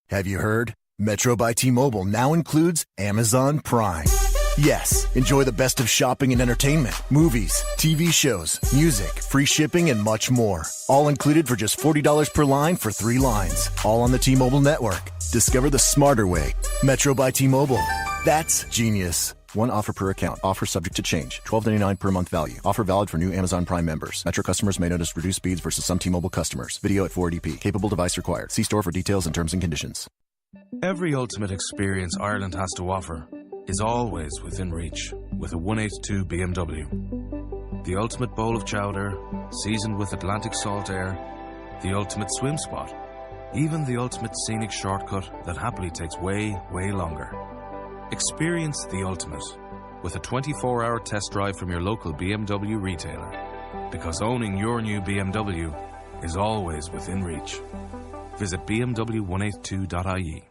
Have you heard? Metro by T-Mobile now includes Amazon Prime. Yes, enjoy the best of shopping and entertainment, movies, TV shows, music, free shipping, and much more. All included for just $40 per line for 3 lines. All on the T-Mobile network. Discover the smarter way. Metro by T-Mobile. That's genius. One offer per account. Offer subject to change. $12.99 per month value. Offer valid for new Amazon Prime members. Metro customers may notice reduced speeds versus some T-Mobile customers. Video at 480p. Capable device required. See store for details and terms and conditions. Every ultimate experience Ireland has to offer is always within reach with a 182 BMW. The ultimate bowl of chowder, seasoned with Atlantic salt air, the ultimate swim spot, even the ultimate scenic shortcut that happily takes way, way longer. Experience the ultimate with a 24-hour test drive from your local BMW retailer, because owning your new BMW is always within reach. Visit bmw182.ie.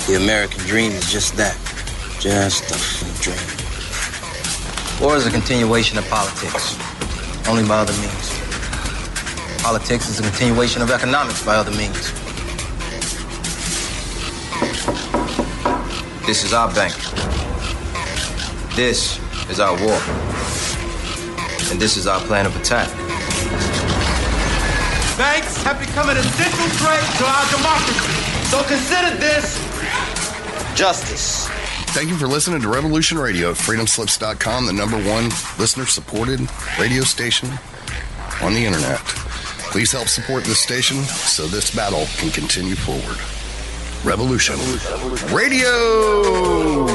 The American dream is just that, just a dream. War is a continuation of politics, only by other means. Politics is a continuation of economics by other means. This is our bank. This is our war. And this is our plan of attack. Banks have become an essential threat to our democracy. So consider this justice. Thank you for listening to Revolution Radio at freedomslips.com, the #1 listener-supported radio station on the internet. Please help support this station so this battle can continue forward. Revolution Radio!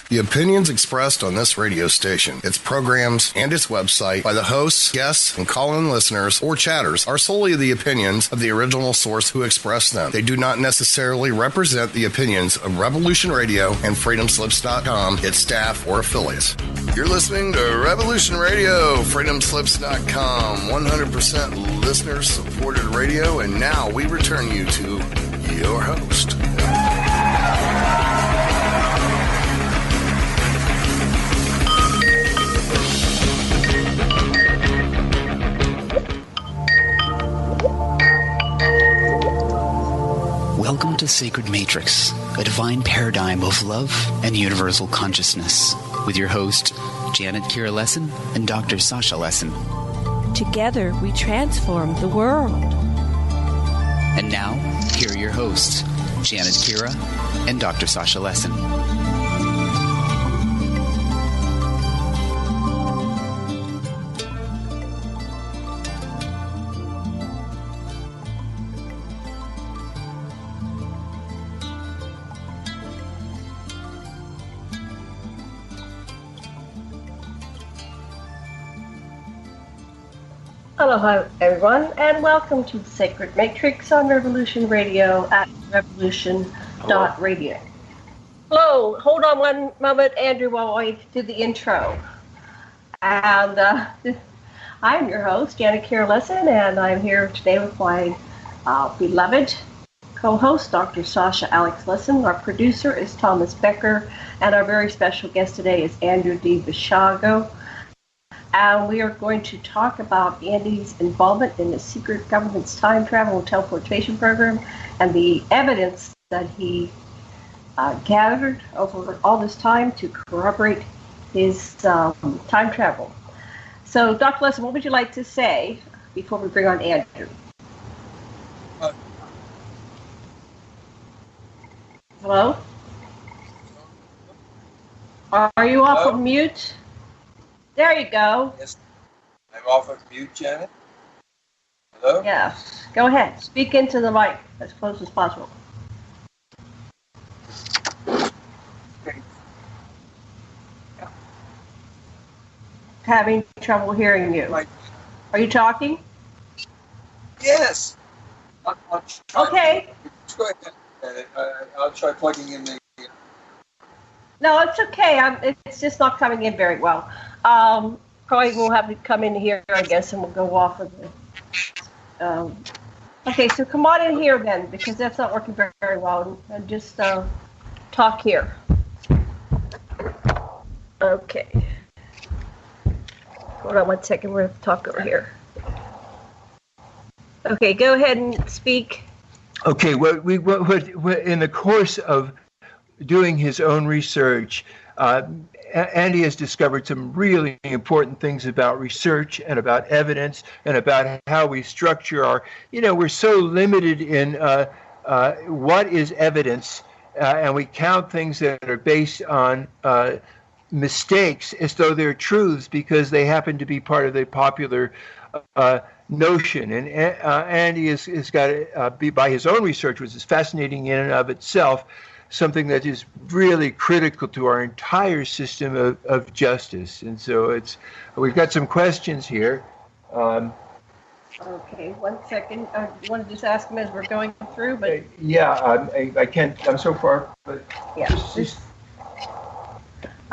The opinions expressed on this radio station, its programs, and its website by the hosts, guests, and call-in listeners or chatters are solely the opinions of the original source who expressed them. They do not necessarily represent the opinions of Revolution Radio and freedomslips.com, its staff, or affiliates. You're listening to Revolution Radio, freedomslips.com, 100% listener-supported radio, and now we return you to your host. Welcome to Sacred Matrix, a divine paradigm of love and universal consciousness, with your host, Janet Kira Lessin and Dr. Sasha Lessin. Together, we transform the world. And now, here are your hosts, Janet Kira and Dr. Sasha Lessin. Aloha, everyone, and welcome to the Sacred Matrix on Revolution Radio at revolution.radio. Hello, hold on one moment, Andrew, while I do the intro. And I'm your host, Janet Kira Lessin, and I'm here today with my beloved co-host, Dr. Sasha Alex Lessin. Our producer is Thomas Becker, and our very special guest today is Andrew D. Basiago. And we are going to talk about Andy's involvement in the secret government's time travel and teleportation program and the evidence that he gathered over all this time to corroborate his time travel. So, Dr. Lessin, what would you like to say before we bring on Andrew? Hello? Are you off of mute? There you go. Yes, I'm off of mute, Janet. Hello? Yes. Go ahead. Speak into the mic as close as possible. Having trouble hearing you. Are you talking? Yes. I'll try. Okay. Go ahead. I'll try plugging in the... No, it's okay. It's just not coming in very well. Probably we'll have to come in here, I guess, and we'll go off of the... okay, so come on in here then, because that's not working very, very well. And just talk here. Okay. Hold on one second. We're going to talk over here. Okay, go ahead and speak. Okay, what in the course of doing his own research, Andy has discovered some really important things about research and about evidence and about how we structure our, we're so limited in what is evidence, and we count things that are based on mistakes as though they're truths because they happen to be part of the popular notion. And Andy has got to, by his own research, which is fascinating in and of itself, something that is really critical to our entire system of justice. And so we've got some questions here. Okay, 1 second. I want to just ask him as we're going through, but I can't. I'm so far, but yeah.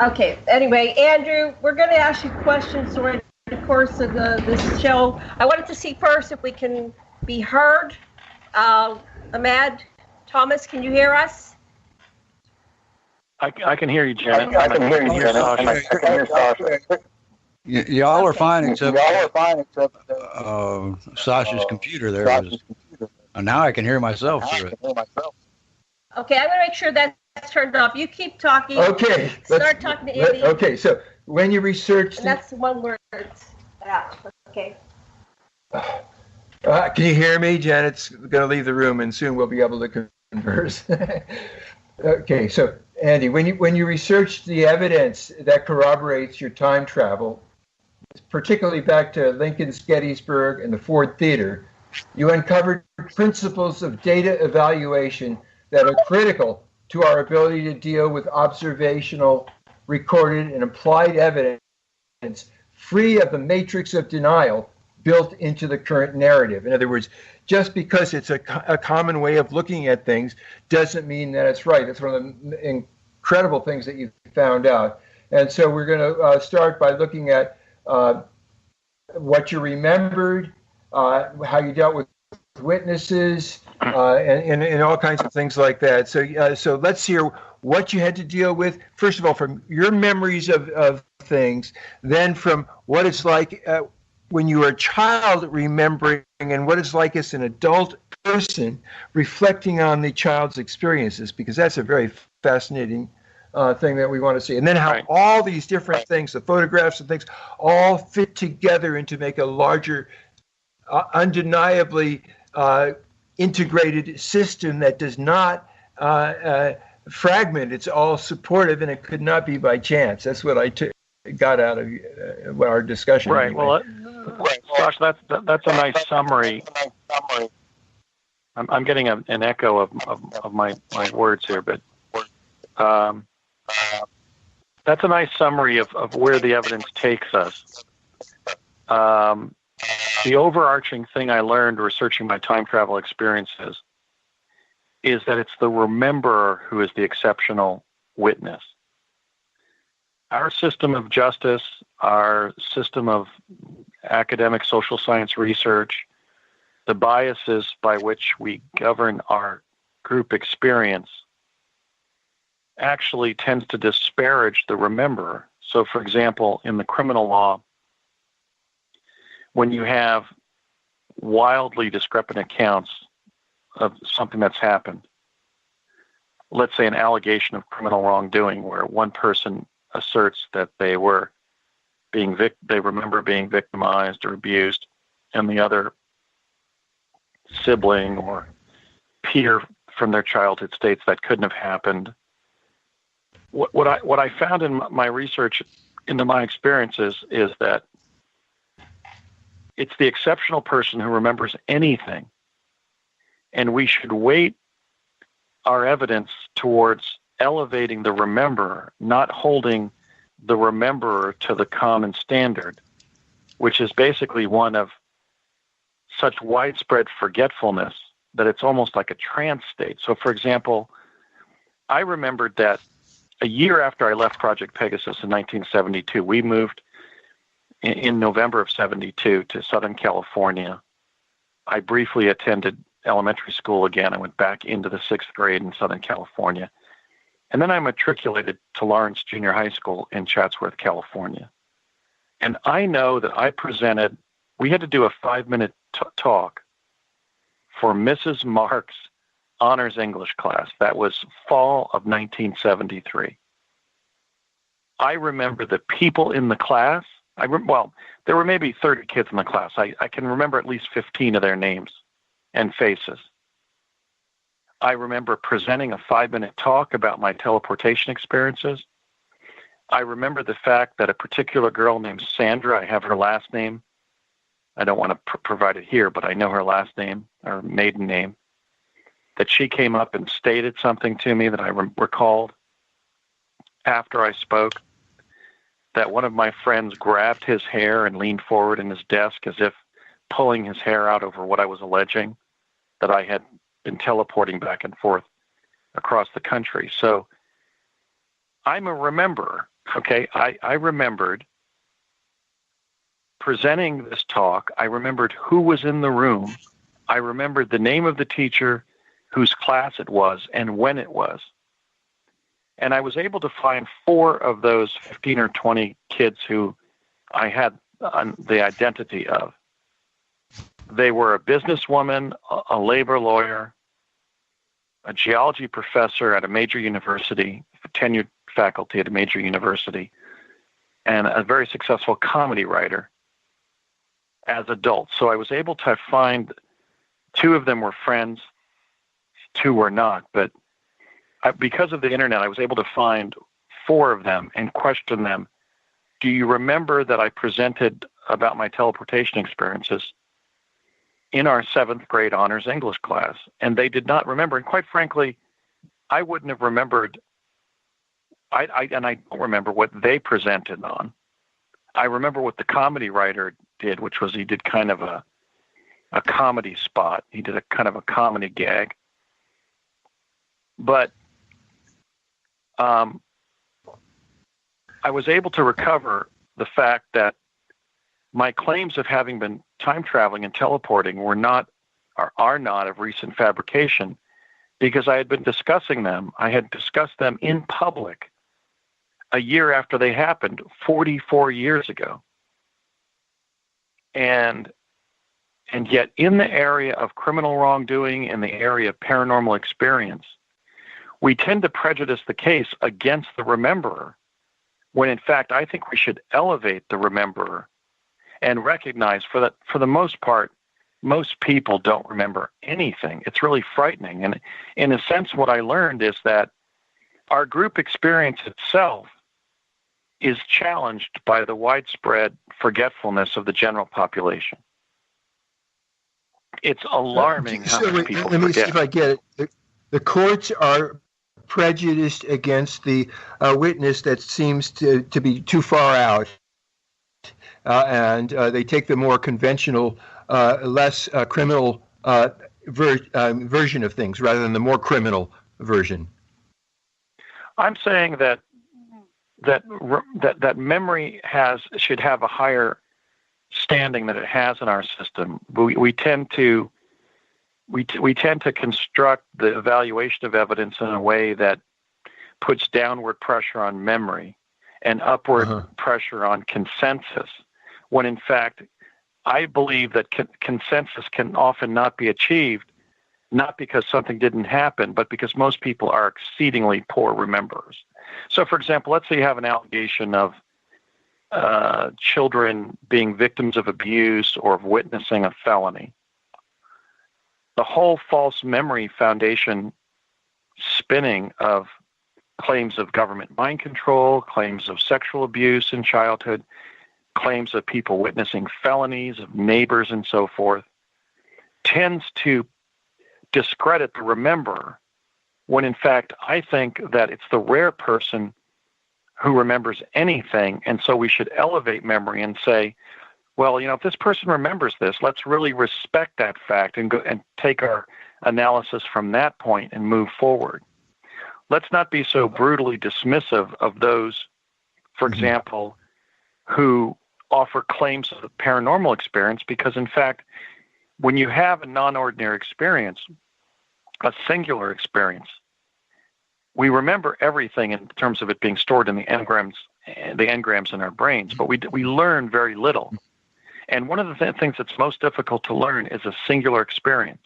Okay. Anyway, Andrew, we're going to ask you questions during the course of this show. I wanted to see first if we can be heard. Ahmad, Thomas, can you hear us? I can hear you, Janet. I can hear you, Janet. I can hear Sasha. Y'all are fine except Sasha's computer there. Now I can hear myself through it. Okay, I'm going to make sure that's turned off. You keep talking. Okay. Start talking to Andy. Okay, so when you research... And that's one word. Okay. Can you hear me? Janet's going to leave the room, and soon we'll be able to converse. Okay, so Andy, when you research the evidence that corroborates your time travel, particularly back to Lincoln's Gettysburg and the Ford Theater, you uncovered principles of data evaluation that are critical to our ability to deal with observational, recorded, and implied evidence free of the matrix of denial built into the current narrative. In other words, just because it's a common way of looking at things doesn't mean that it's right. That's one of the incredible things that you found out. And so we're going to start by looking at what you remembered, how you dealt with witnesses, and all kinds of things like that. So let's hear what you had to deal with, first of all, from your memories of things, then from what it's like when you were a child remembering, and what it's like as an adult person reflecting on the child's experiences, because that's a very fascinating thing that we want to see. And then how all these different things, the photographs and things, all fit together into make a larger, undeniably integrated system that does not fragment. It's all supportive, and it could not be by chance. That's what I got out of our discussion. Right. Anyway. Well, Josh, that's a nice summary. I'm getting an echo of my words here, but that's a nice summary of where the evidence takes us. The overarching thing I learned researching my time travel experiences is that it's the rememberer who is the exceptional witness. Our system of justice, our system of academic social science research, the biases by which we govern our group experience actually tends to disparage the rememberer. So, for example, in the criminal law, when you have wildly discrepant accounts of something that's happened, let's say an allegation of criminal wrongdoing where one person asserts that they were they remember being victimized or abused, and the other sibling or peer from their childhood states that couldn't have happened. What I found in my research into my experiences is that it's the exceptional person who remembers anything, and we should weight our evidence towards elevating the rememberer, not holding the rememberer to the common standard, which is basically one of such widespread forgetfulness that it's almost like a trance state. So, for example, I remembered that a year after I left Project Pegasus in 1972, we moved in November of 72 to Southern California. I briefly attended elementary school again. I went back into the 6th grade in Southern California. And then I matriculated to Lawrence Junior High School in Chatsworth, California. And I know that we had to do a 5-minute talk for Mrs. Mark's honors English class. That was fall of 1973. I remember the people in the class. There were maybe 30 kids in the class. I can remember at least 15 of their names and faces. I remember presenting a 5-minute talk about my teleportation experiences. I remember the fact that a particular girl named Sandra, I have her last name. I don't want to provide it here, but I know her last name, or maiden name, that she came up and stated something to me that I recalled after I spoke, that one of my friends grabbed his hair and leaned forward in his desk as if pulling his hair out over what I was alleging, that I had been teleporting back and forth across the country. So I'm a rememberer, okay? I remembered presenting this talk. I remembered who was in the room. I remembered the name of the teacher, whose class it was, and when it was. And I was able to find 4 of those 15 or 20 kids who I had the identity of. They were a businesswoman, a labor lawyer, a geology professor at a major university, a tenured faculty at a major university, and a very successful comedy writer as adults. So I was able to find 2 of them were friends, 2 were not. But because of the internet, I was able to find 4 of them and question them. Do you remember that I presented about my teleportation experiences in our 7th grade honors English class? And they did not remember. And quite frankly, I wouldn't have remembered. I don't remember what they presented on. I remember what the comedy writer did, which was he did kind of a comedy spot. He did a kind of a comedy gag. But I was able to recover the fact that my claims of having been time traveling and teleporting are not of recent fabrication, because I had been discussing them. I had discussed them in public a year after they happened, 44 years ago. And yet in the area of criminal wrongdoing, in the area of paranormal experience, we tend to prejudice the case against the rememberer, when in fact I think we should elevate the rememberer and recognize for the most part, most people don't remember anything. It's really frightening. And in a sense, what I learned is that our group experience itself is challenged by the widespread forgetfulness of the general population. It's alarming how many people forget. Let me see if I get it. The courts are prejudiced against the witness that seems to be too far out, and they take the more conventional, less criminal version of things rather than the more criminal version. I'm saying that memory should have a higher standing that it has in our system. We tend to construct the evaluation of evidence in a way that puts downward pressure on memory and upward pressure on consensus, when in fact I believe that consensus can often not be achieved, not because something didn't happen, but because most people are exceedingly poor rememberers. So, for example, let's say you have an allegation of children being victims of abuse or of witnessing a felony. The whole false memory foundation spinning of claims of government mind control, claims of sexual abuse in childhood, claims of people witnessing felonies, of neighbors and so forth, tends to discredit the rememberer, when in fact I think that it's the rare person who remembers anything, and so we should elevate memory and say, well, if this person remembers this, let's really respect that fact and go and take our analysis from that point and move forward. Let's not be so brutally dismissive of those, for example, who offer claims of paranormal experience, because in fact, when you have a non-ordinary experience, a singular experience, we remember everything in terms of it being stored in the engrams the engrams in our brains, but we learn very little. And one of the things that's most difficult to learn is a singular experience.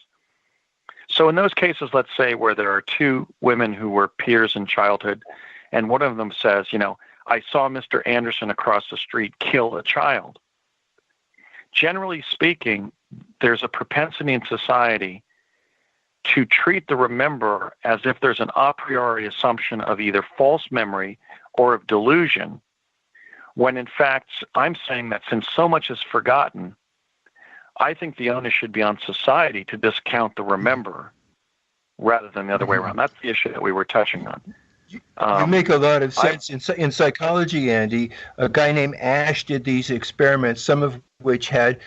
So in those cases, let's say where there are two women who were peers in childhood, and one of them says, I saw Mr. Anderson across the street kill a child. Generally speaking, there's a propensity in society to treat the rememberer as if there's an a priori assumption of either false memory or of delusion, when in fact I'm saying that since so much is forgotten, I think the onus should be on society to discount the rememberer rather than the other way around. That's the issue that we were touching on. You make a lot of sense. In psychology, Andy, a guy named Ash did these experiments, some of which had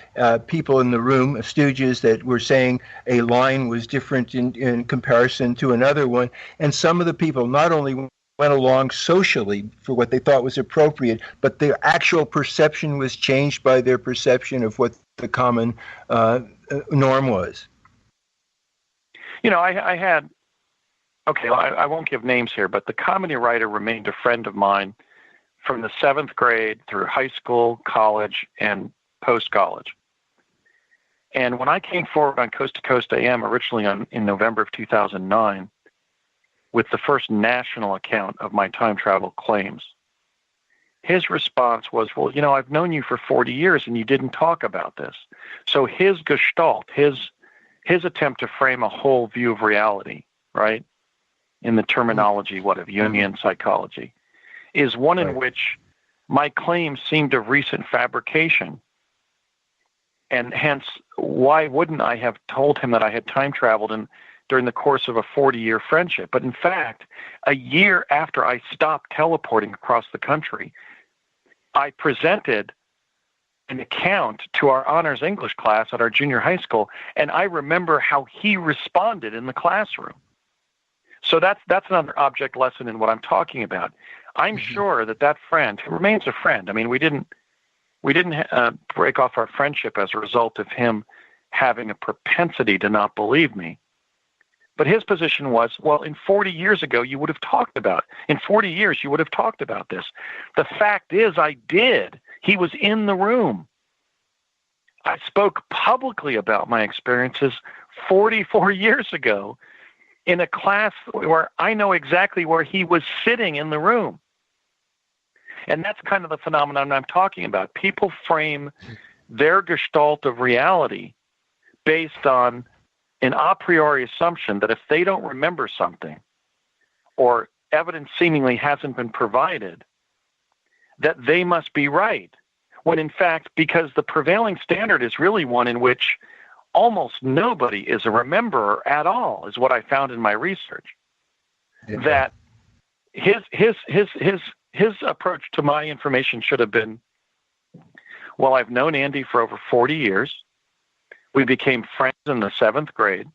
people in the room, stooges, that were saying a line was different in comparison to another one. And some of the people not only went along socially for what they thought was appropriate, but their actual perception was changed by their perception of what the common norm was. I had, I won't give names here, but the comedy writer remained a friend of mine from the 7th grade through high school, college, and post-college. And when I came forward on Coast to Coast AM originally in November of 2009 with the first national account of my time travel claims, his response was, well, I've known you for 40 years and you didn't talk about this. So his gestalt, his attempt to frame a whole view of reality, right, in the terminology, of Jungian psychology, is one in which my claims seemed of recent fabrication. And hence, why wouldn't I have told him that I had time traveled during the course of a 40-year friendship? But in fact, a year after I stopped teleporting across the country, I presented an account to our honors English class at our junior high school, and I remember how he responded in the classroom. So that's another object lesson in what I'm talking about. I'm sure that friend, who remains a friend, I mean, we didn't break off our friendship as a result of him having a propensity to not believe me. But his position was, well, in 40 years ago, you would have talked about it. In 40 years, you would have talked about this. The fact is, I did. He was in the room. I spoke publicly about my experiences 44 years ago in a class where I know exactly where he was sitting in the room. And that's kind of the phenomenon I'm talking about. People frame their gestalt of reality based on an a priori assumption that if they don't remember something or evidence seemingly hasn't been provided, that they must be right. When in fact, because the prevailing standard is really one in which almost nobody is a rememberer at all, is what I found in my research. Yeah. That his approach to my information should have been, well, I've known Andy for over 40 years. We became friends in the 7th grade.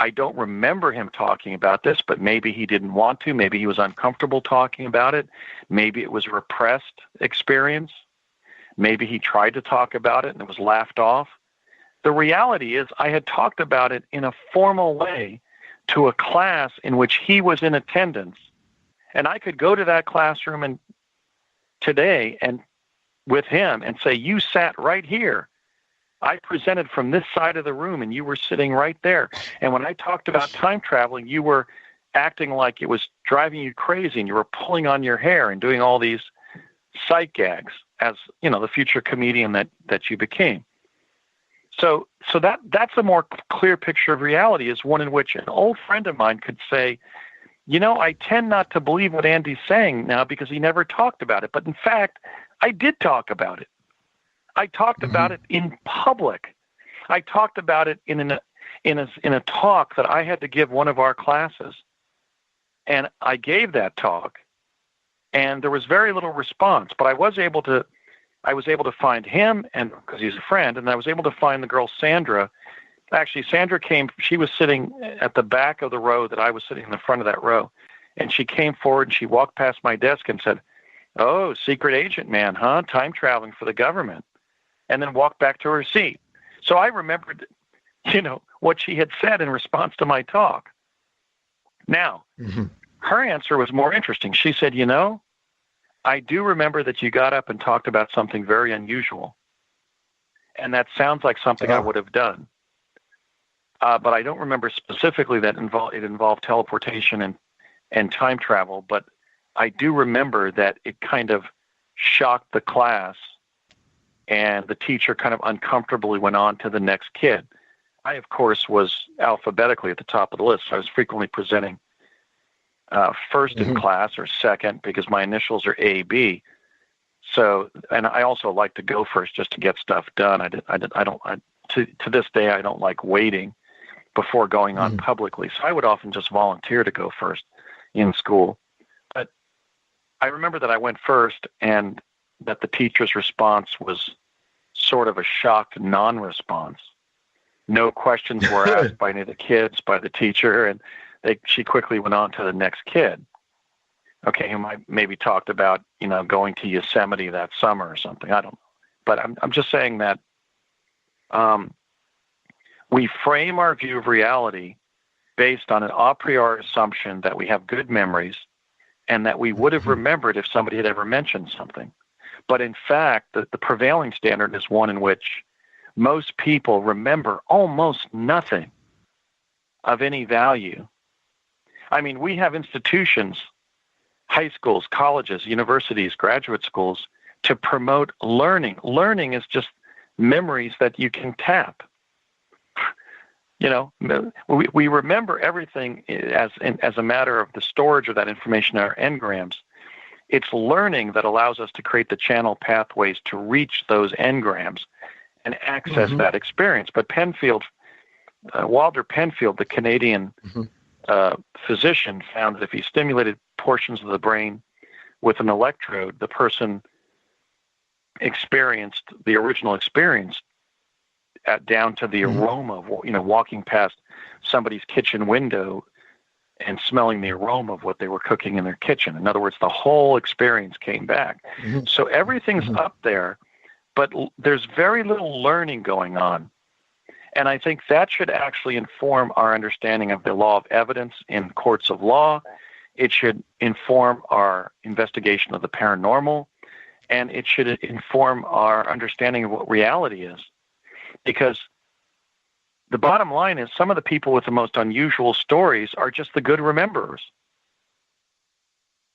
I don't remember him talking about this, but maybe he didn't want to. Maybe he was uncomfortable talking about it. Maybe it was a repressed experience. Maybe he tried to talk about it and it was laughed off. The reality is I had talked about it in a formal way to a class in which he was in attendance. And I could go to that classroom today and with him and say, you sat right here. I presented from this side of the room and you were sitting right there. And when I talked about time traveling, you were acting like it was driving you crazy and you were pulling on your hair and doing all these sight gags as, the future comedian that you became. So that's a more clear picture of reality, is one in which an old friend of mine could say, I tend not to believe what Andy's saying now because he never talked about it. But in fact, I did talk about it. I talked about it in public. I talked about it in a talk that I had to give one of our classes. And I gave that talk, and there was very little response. But I was able to find him, and because he's a friend, and I was able to find the girl Sandra. Actually, Sandra came. She was sitting at the back of the row that I was sitting in the front of that row, and she came forward and she walked past my desk and said, "Oh, secret agent man, huh? Time traveling for the government." And then walked back to her seat. So I remembered, what she had said in response to my talk. Now, her answer was more interesting. She said, I do remember that you got up and talked about something very unusual. And that sounds like something I would have done. But I don't remember specifically that it involved teleportation and time travel. But I do remember that it kind of shocked the class, and the teacher kind of uncomfortably went on to the next kid. I, of course, was alphabetically at the top of the list. I was frequently presenting first in class or second because my initials are AB. So, and I also like to go first just to get stuff done. To this day, I don't like waiting before going on publicly. So I would often just volunteer to go first in school. But I remember that I went first and that the teacher's response was sort of a shocked non-response. No questions were asked by any of the kids, by the teacher, and she quickly went on to the next kid. Okay, who might maybe talked about, going to Yosemite that summer or something. I don't know. But I'm just saying that we frame our view of reality based on an a priori assumption that we have good memories and that we would have remembered if somebody had ever mentioned something. But in fact, the prevailing standard is one in which most people remember almost nothing of any value. I mean, we have institutions, high schools, colleges, universities, graduate schools, to promote learning. Learning is just memories that you can tap. We remember everything as a matter of the storage of that information in our engrams. It's learning that allows us to create the channel pathways to reach those engrams and access that experience. But Walter Penfield, the Canadian physician, found that if he stimulated portions of the brain with an electrode, the person experienced the original experience down to the aroma of, walking past somebody's kitchen window and smelling the aroma of what they were cooking in their kitchen. In other words, the whole experience came back. So everything's up there, but there's very little learning going on. And I think that should actually inform our understanding of the law of evidence in courts of law. It should inform our investigation of the paranormal, and it should inform our understanding of what reality is. Because the bottom line is some of the people with the most unusual stories are just the good rememberers.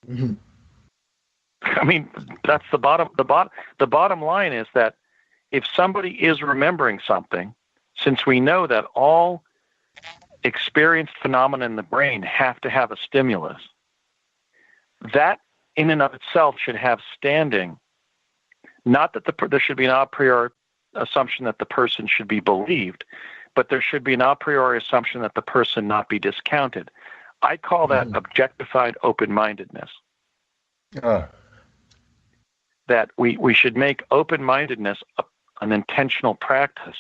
I mean, that's the bottom line is that if somebody is remembering something, since we know that all experienced phenomena in the brain have to have a stimulus, that in and of itself should have standing. Not that there should be an a priori assumption that the person should be believed, but there should be an a priori assumption that the person not be discounted. I call that objectified open-mindedness. That we should make open-mindedness an intentional practice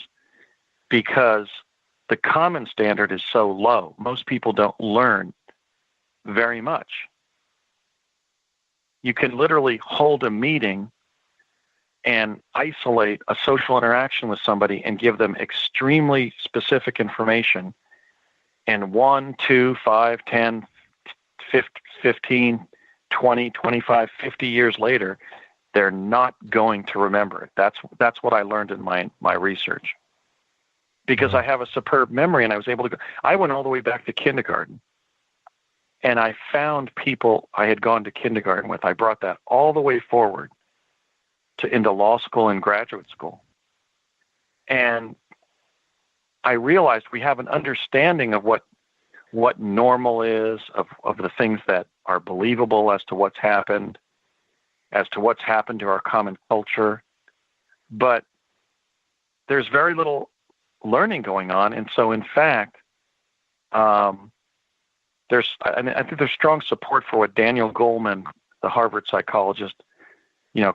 because the common standard is so low. Most people don't learn very much. You can literally hold a meeting and isolate a social interaction with somebody and give them extremely specific information. And 1, 2, 5, 10, 15, 20, 25, 50 years later, they're not going to remember it. That's what I learned in my research. Because I have a superb memory and I was able to go. I went all the way back to kindergarten. And I found people I had gone to kindergarten with. I brought that all the way forward into law school and graduate school. And I realized we have an understanding of what normal is, of the things that are believable as to what's happened to our common culture. But there's very little learning going on. And so, in fact, I think there's strong support for what Daniel Goleman, the Harvard psychologist,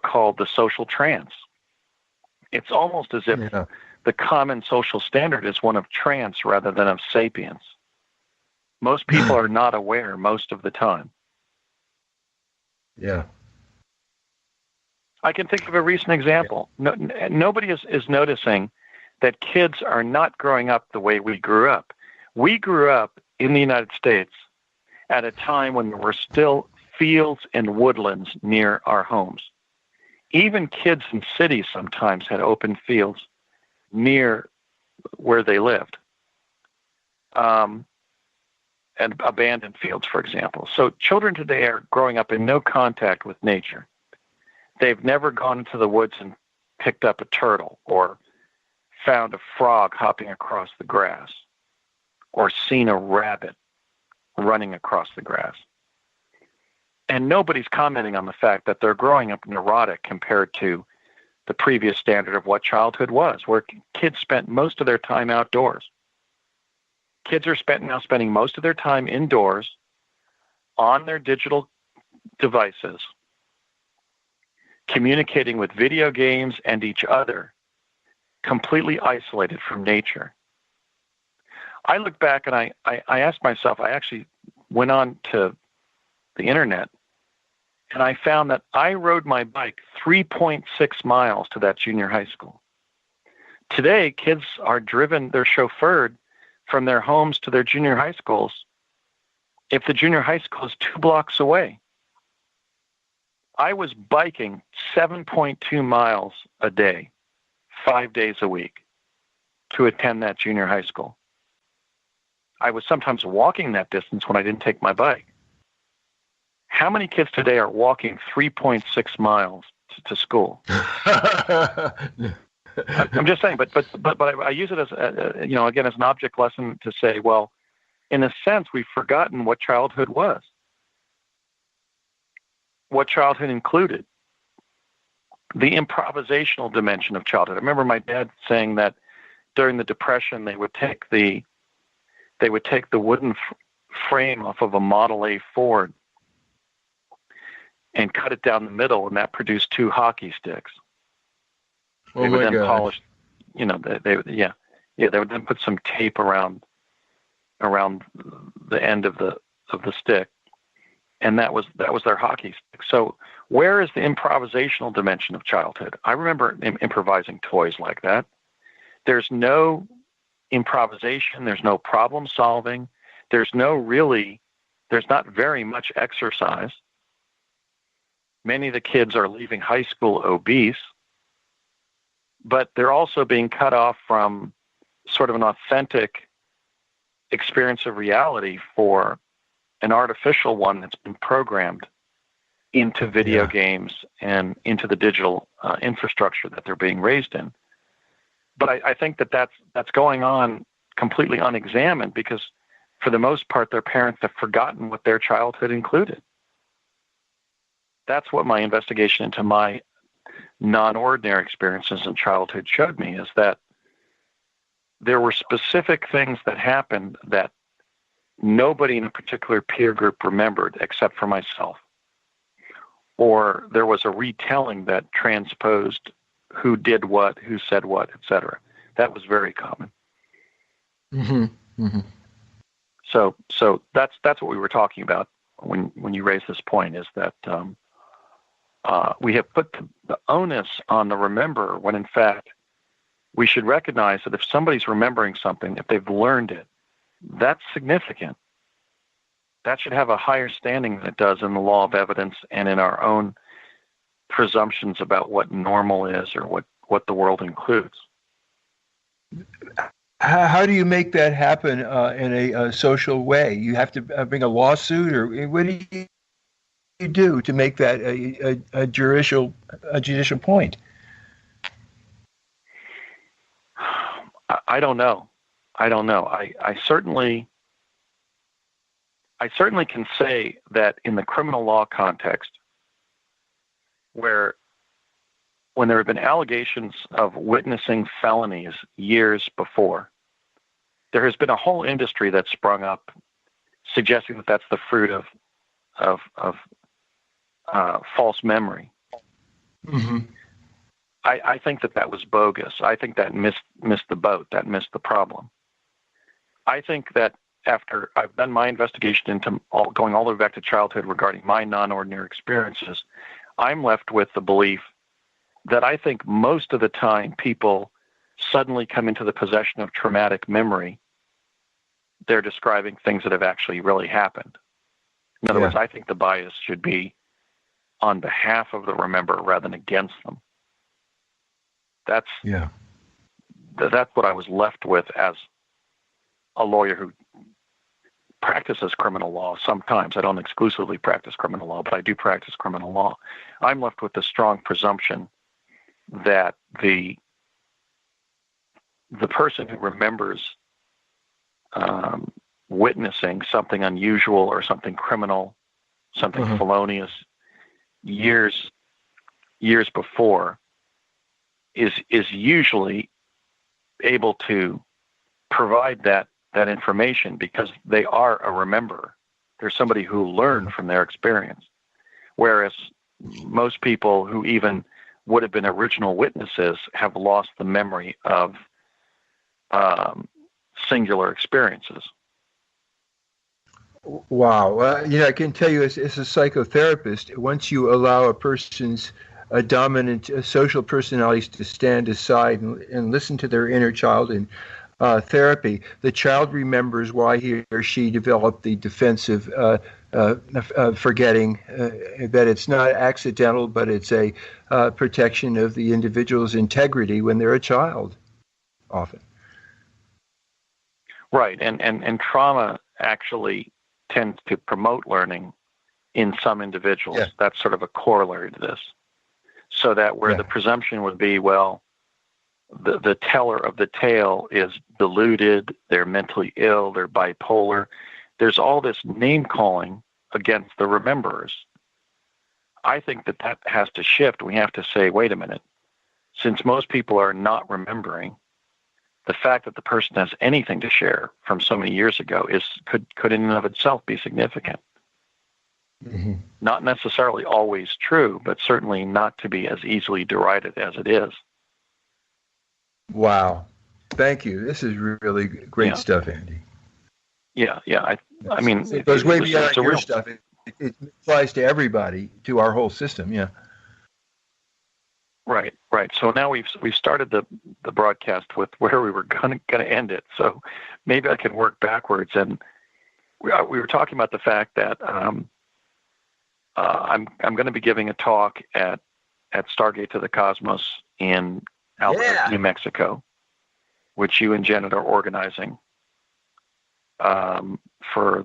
called the social trance. It's almost as if the common social standard is one of trance rather than of sapience. Most people are not aware most of the time. Yeah. I can think of a recent example. Nobody is noticing that kids are not growing up the way we grew up. We grew up in the United States at a time when there were still fields and woodlands near our homes. Even kids in cities sometimes had open fields near where they lived, and abandoned fields, for example. So children today are growing up in no contact with nature. They've never gone into the woods and picked up a turtle or found a frog hopping across the grass or seen a rabbit running across the grass. And nobody's commenting on the fact that they're growing up neurotic compared to the previous standard of what childhood was, where kids spent most of their time outdoors. Kids are now spending most of their time indoors on their digital devices, communicating with video games and each other, completely isolated from nature. I look back and I asked myself, I actually went on to the internet, and I found that I rode my bike 3.6 miles to that junior high school. Today, kids are driven, they're chauffeured from their homes to their junior high schools if the junior high school is 2 blocks away. I was biking 7.2 miles a day, 5 days a week, to attend that junior high school. I was sometimes walking that distance when I didn't take my bike. How many kids today are walking 3.6 miles to school? I'm just saying, but I use it as again as an object lesson to say, well, in a sense, we've forgotten what childhood was, what childhood included, the improvisational dimension of childhood. I remember my dad saying that during the Depression, they would take the wooden frame off of a Model A Ford and cut it down the middle, and that produced 2 hockey sticks. They would then polish, they would then put some tape around the end of the stick, and that was their hockey stick. So where is the improvisational dimension of childhood? I remember improvising toys like that. There's no improvisation. There's no problem solving. There's not very much exercise. Many of the kids are leaving high school obese, but they're also being cut off from sort of an authentic experience of reality for an artificial one that's been programmed into video games and into the digital infrastructure that they're being raised in. But I think that's going on completely unexamined because, for the most part, their parents have forgotten what their childhood included. That's what my investigation into my non-ordinary experiences in childhood showed me, is that there were specific things that happened that nobody in a particular peer group remembered except for myself. Or there was a retelling that transposed who did what, who said what, etc. That was very common. Mm-hmm. Mm-hmm. So that's what we were talking about when you raised this point, is that we have put the onus on the rememberer, when in fact we should recognize that if somebody's remembering something, if they've learned it, that's significant. That should have a higher standing than it does in the law of evidence and in our own presumptions about what normal is or what the world includes. How do you make that happen in a social way? You have to bring a lawsuit, or what do you do to make that a judicial point? I don't know. I certainly can say that in the criminal law context, when there have been allegations of witnessing felonies years before, there has been a whole industry that's sprung up suggesting that that's the fruit of false memory. Mm-hmm. I think that was bogus. I think that missed the boat. That missed the problem. I think that after I've done my investigation into going all the way back to childhood regarding my non-ordinary experiences, I'm left with the belief that I think most of the time people suddenly come into the possession of traumatic memory. They're describing things that have actually really happened. In other words, I think the bias should be on behalf of the remember rather than against them. That's what I was left with as a lawyer who practices criminal law sometimes. I don't exclusively practice criminal law, but I do practice criminal law. I'm left with the strong presumption that the person who remembers witnessing something unusual or something criminal, something felonious years before is usually able to provide that information because they are a rememberer. They're somebody who learned from their experience. Whereas most people who even would have been original witnesses have lost the memory of singular experiences. Wow. I can tell you as a psychotherapist, once you allow a person's dominant social personalities to stand aside and listen to their inner child in therapy, the child remembers why he or she developed the defensive forgetting, that it's not accidental, but it's a protection of the individual's integrity when they're a child, often. Right, and trauma actually tends to promote learning in some individuals. Yeah. That's sort of a corollary to this. So that where the presumption would be, well, the teller of the tale is deluded, they're mentally ill, they're bipolar. There's all this name-calling against the rememberers. I think that has to shift. We have to say, wait a minute, since most people are not remembering, the fact that the person has anything to share from so many years ago could in and of itself be significant. Mm-hmm. Not necessarily always true, but certainly not to be as easily derided as it is. Wow. Thank you. This is really great stuff, Andy. Yeah. I mean, it goes way beyond your stuff. It applies to everybody, to our whole system. Yeah. Right. So now we've started the broadcast with where we were going to end it. So maybe I can work backwards. And we were talking about the fact that I'm going to be giving a talk at Stargate to the Cosmos in Albuquerque, New Mexico, which you and Janet are organizing for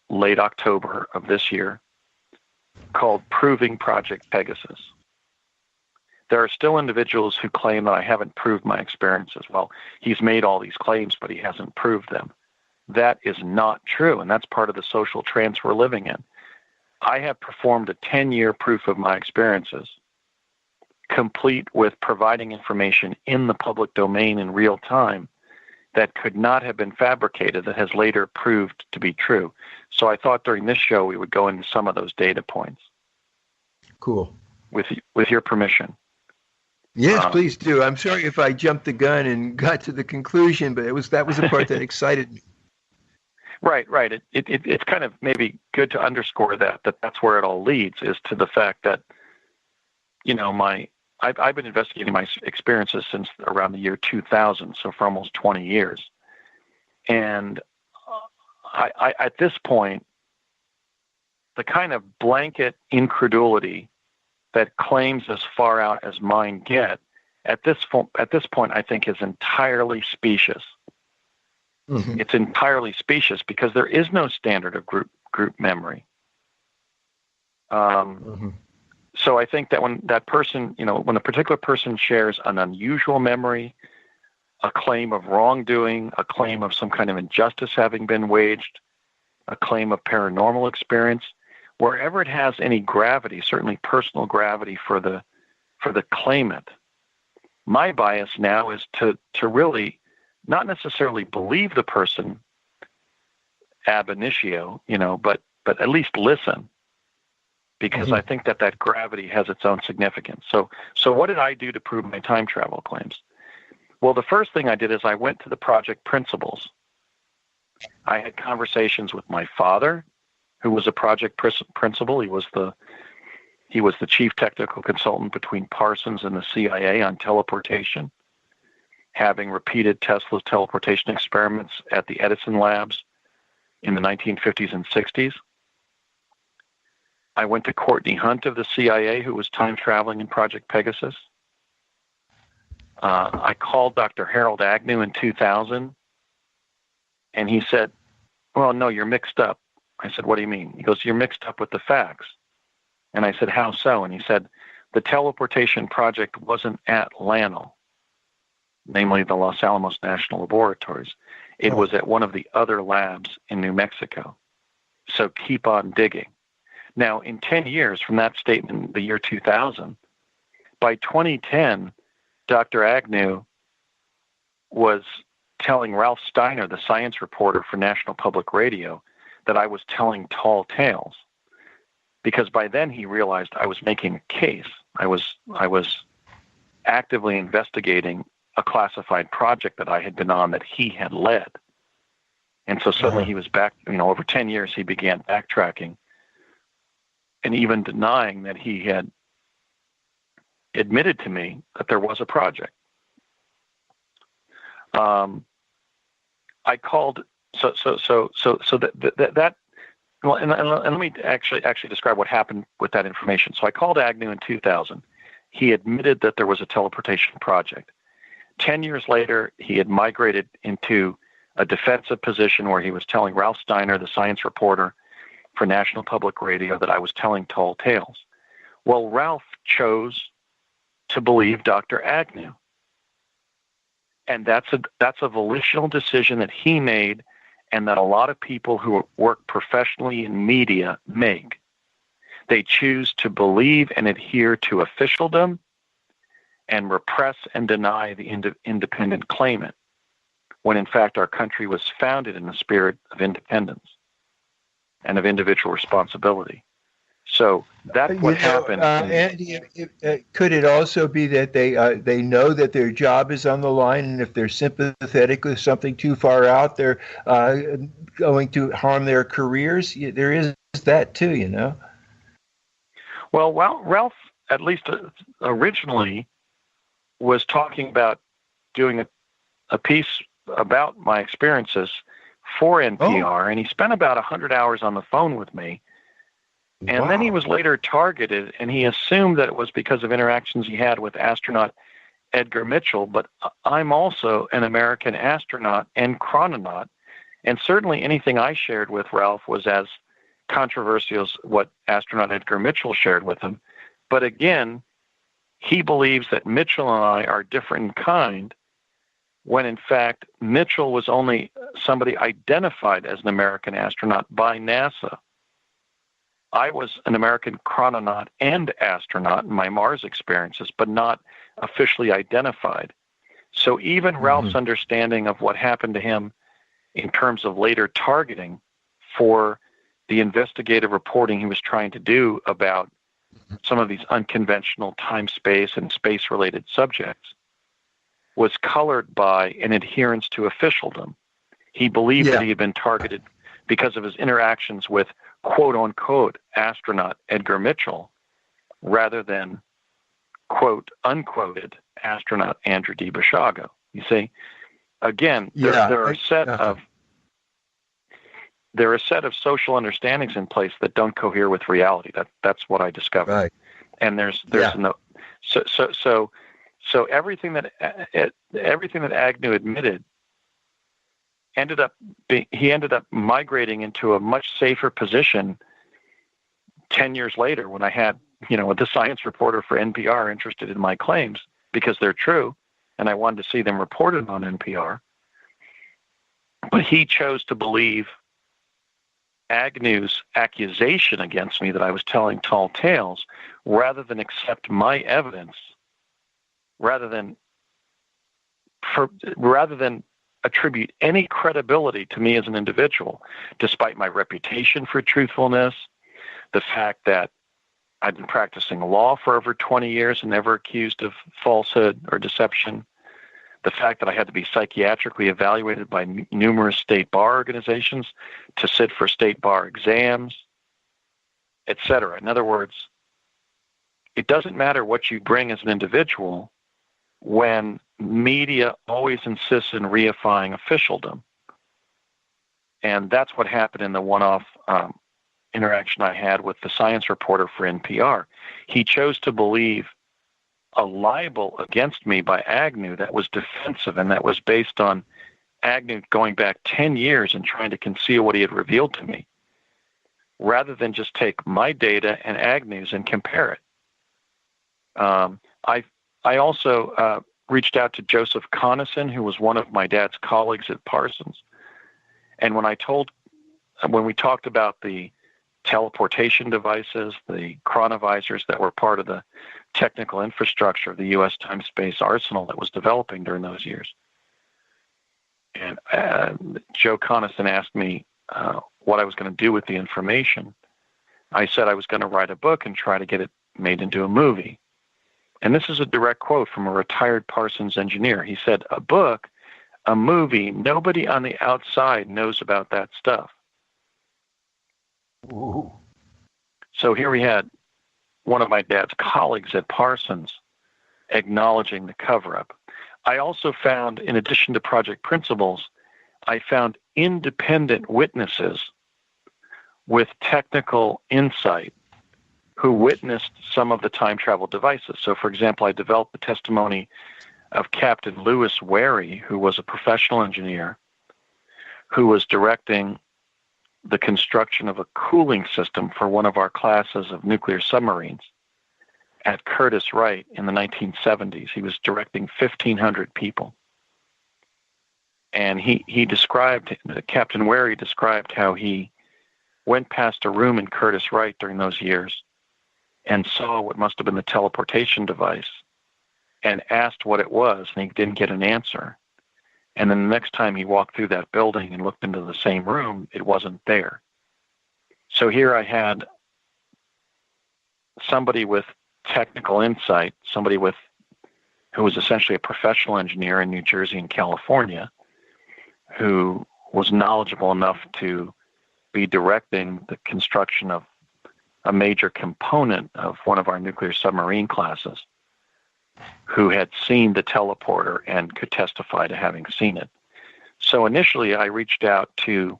late October of this year, called Proving Project Pegasus. There are still individuals who claim that I haven't proved my experiences. Well, he's made all these claims, but he hasn't proved them. That is not true, and that's part of the social trance we're living in. I have performed a 10-year proof of my experiences, complete with providing information in the public domain in real time that could not have been fabricated, that has later proved to be true. So I thought during this show we would go into some of those data points. Cool. With your permission. Yes, please do. I'm sorry if I jumped the gun and got to the conclusion, but that was the part that excited me. Right. It's kind of maybe good to underscore that's where it all leads, is to the fact that, I've been investigating my experiences since around the year 2000, so for almost 20 years. And I at this point, the kind of blanket incredulity that claims as far out as mine get, at this point, I think is entirely specious. Mm-hmm. It's entirely specious because there is no standard of group memory. So I think that when that person, when a particular person shares an unusual memory, a claim of wrongdoing, a claim of some kind of injustice having been waged, a claim of paranormal experience, wherever it has any gravity, certainly personal gravity for the claimant, my bias now is to really not necessarily believe the person ab initio, but at least listen, because I think that gravity has its own significance. So what did I do to prove my time travel claims? Well, the first thing I did is I went to the project principals. I had conversations with my father, who was a project principal. He was the chief technical consultant between Parsons and the CIA on teleportation, having repeated Tesla's teleportation experiments at the Edison labs in the 1950s and 60s. I went to Courtney Hunt of the CIA, who was time traveling in Project Pegasus. I called Dr. Harold Agnew in 2000, and he said, well, no, you're mixed up. I said, what do you mean? He goes, you're mixed up with the facts. And I said, how so? And he said, the teleportation project wasn't at LANL, namely the Los Alamos National Laboratories. It was at one of the other labs in New Mexico. So keep on digging. Now, in 10 years from that statement, the year 2000, by 2010, Dr. Agnew was telling Ralph Steiner, the science reporter for National Public Radio, that I was telling tall tales, because by then he realized I was making a case. I was actively investigating a classified project that I had been on that he had led. And so suddenly he was back, over 10 years he began backtracking and even denying that he had admitted to me that there was a project. I called, well, and let me actually describe what happened with that information. So I called Agnew in 2000. He admitted that there was a teleportation project. 10 years later, he had migrated into a defensive position where he was telling Ralph Steiner, the science reporter for National Public Radio, that I was telling tall tales. Well, Ralph chose to believe Dr. Agnew. And that's a volitional decision that he made, and that a lot of people who work professionally in media make. They choose to believe and adhere to officialdom and repress and deny the independent claimant, when in fact our country was founded in the spirit of independence and of individual responsibility. So that's what happened. Andy, could it also be that they know that their job is on the line, and if they're sympathetic with something too far out, they're going to harm their careers? There is that too, Well, Ralph, at least originally, was talking about doing a piece about my experiences for NPR, and he spent about 100 hours on the phone with me. And then he was later targeted, and he assumed that it was because of interactions he had with astronaut Edgar Mitchell. But I'm also an American astronaut and chrononaut, and certainly anything I shared with Ralph was as controversial as what astronaut Edgar Mitchell shared with him. But again, he believes that Mitchell and I are different in kind, when in fact Mitchell was only somebody identified as an American astronaut by NASA. I was an American chrononaut and astronaut in my Mars experiences, but not officially identified. So even Ralph's understanding of what happened to him in terms of later targeting for the investigative reporting he was trying to do about some of these unconventional time, space, and space-related subjects was colored by an adherence to officialdom. He believed that he had been targeted because of his interactions with quote-unquote astronaut Edgar Mitchell, rather than quote-unquoted astronaut Andrew D. Basiago. You see, again, there are a set of social understandings in place that don't cohere with reality. That's what I discovered. Right. And there's no so everything that Agnew admitted ended up migrating into a much safer position 10 years later, when I had, the science reporter for NPR interested in my claims because they're true, and I wanted to see them reported on NPR. But he chose to believe Agnew's accusation against me that I was telling tall tales, rather than accept my evidence, rather than attribute any credibility to me as an individual, despite my reputation for truthfulness, the fact that I've been practicing law for over 20 years and never accused of falsehood or deception, the fact that I had to be psychiatrically evaluated by numerous state bar organizations to sit for state bar exams, etc. In other words, it doesn't matter what you bring as an individual when media always insists in reifying officialdom. And that's what happened in the one-off interaction I had with the science reporter for NPR. He chose to believe a libel against me by Agnew that was defensive and that was based on Agnew going back 10 years and trying to conceal what he had revealed to me, rather than just take my data and Agnew's and compare it. I also reached out to Joseph Conason, who was one of my dad's colleagues at Parsons. And when we talked about the teleportation devices, the chronovisors that were part of the technical infrastructure of the U.S. time-space arsenal that was developing during those years, and Joe Conason asked me what I was going to do with the information. I said I was going to write a book and try to get it made into a movie. And this is a direct quote from a retired Parsons engineer. He said, "A book, a movie, nobody on the outside knows about that stuff." Ooh. So here we had one of my dad's colleagues at Parsons acknowledging the cover-up. I also found, in addition to project principals, I found independent witnesses with technical insight who witnessed some of the time travel devices. So, for example, I developed the testimony of Captain Lewis Wary, who was a professional engineer who was directing the construction of a cooling system for one of our classes of nuclear submarines at Curtiss-Wright in the 1970s. He was directing 1,500 people. And he described, Captain Wary described how he went past a room in Curtiss-Wright during those years and saw what must have been the teleportation device and asked what it was, and he didn't get an answer. And then the next time he walked through that building and looked into the same room, it wasn't there. So here I had somebody with technical insight, somebody who was essentially a professional engineer in New Jersey and California, who was knowledgeable enough to be directing the construction of a major component of one of our nuclear submarine classes, who had seen the teleporter and could testify to having seen it. So initially I reached out to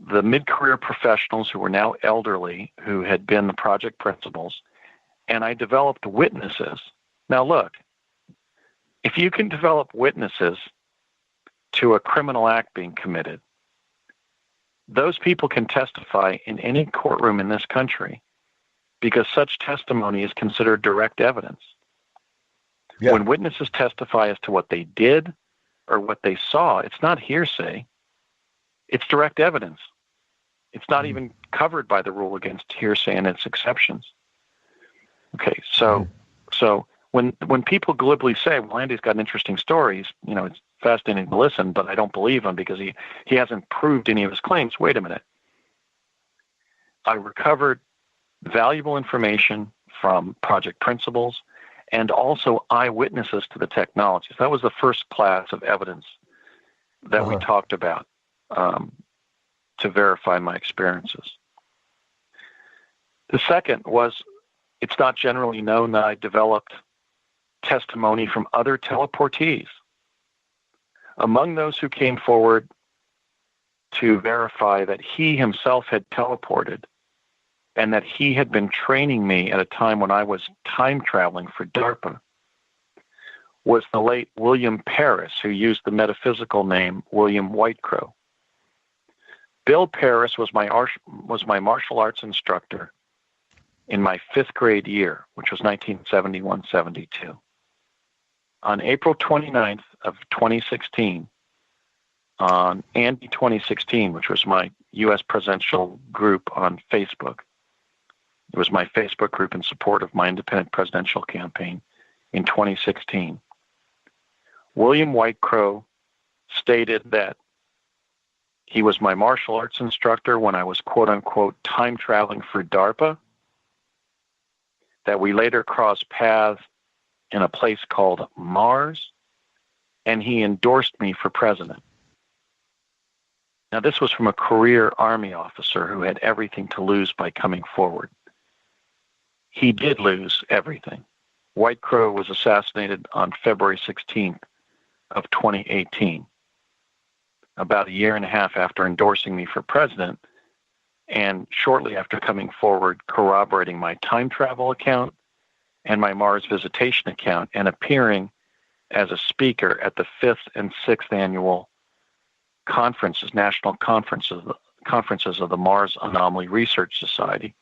the mid-career professionals who were now elderly, who had been the project principals, and I developed witnesses. Now look, if you can develop witnesses to a criminal act being committed, those people can testify in any courtroom in this country because such testimony is considered direct evidence. Yeah. When witnesses testify as to what they did or what they saw, it's not hearsay. It's direct evidence. It's not even covered by the rule against hearsay and its exceptions. Okay, so when people glibly say, well, Andy's got interesting stories, it's fascinating to listen, but I don't believe him because he hasn't proved any of his claims. Wait a minute. I recovered valuable information from project principals and also eyewitnesses to the technologies. That was the first class of evidence that we talked about to verify my experiences. The second was, it's not generally known that I developed testimony from other teleportees. Among those who came forward to verify that he himself had teleported and that he had been training me at a time when I was time traveling for DARPA was the late William Paris, who used the metaphysical name William Whitecrow. Bill Paris was my martial arts instructor in my 5th grade year, which was 1971-72. On April 29th of 2016, on Andy 2016, which was my U.S. presidential group on Facebook, it was my Facebook group in support of my independent presidential campaign in 2016. William Whitecrow stated that he was my martial arts instructor when I was quote-unquote time traveling for DARPA, that we later crossed paths in a place called Mars, and he endorsed me for president. Now, this was from a career Army officer who had everything to lose by coming forward. He did lose everything. Whitecrow was assassinated on February 16th of 2018, about a year and a half after endorsing me for president, and shortly after coming forward, corroborating my time travel account and my Mars visitation account, and appearing as a speaker at the 5th and 6th annual national conferences of the Mars Anomaly Research Society,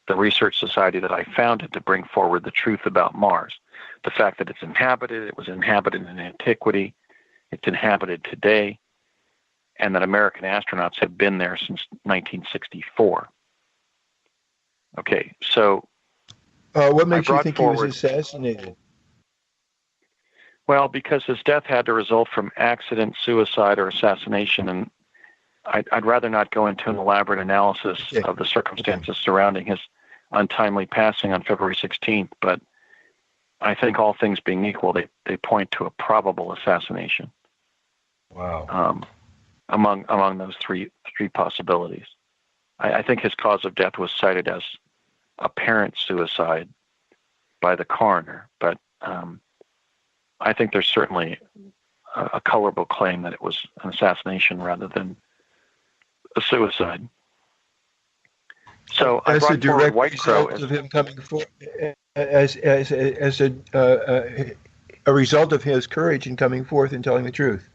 the research society that I founded to bring forward the truth about Mars. The fact that it's inhabited, it was inhabited in antiquity, it's inhabited today, and that American astronauts have been there since 1964. Okay, so what makes you think he was assassinated? Well, because his death had to result from accident, suicide, or assassination, and I'd rather not go into an elaborate analysis of the circumstances surrounding his untimely passing on February 16th, but I think all things being equal, they point to a probable assassination. Wow. Among those three possibilities. I think his cause of death was cited as apparent suicide by the coroner, but I think there's certainly a colorable claim that it was an assassination rather than a suicide. So as a direct White Crow result of him coming forward, as a result of his courage in coming forth and telling the truth.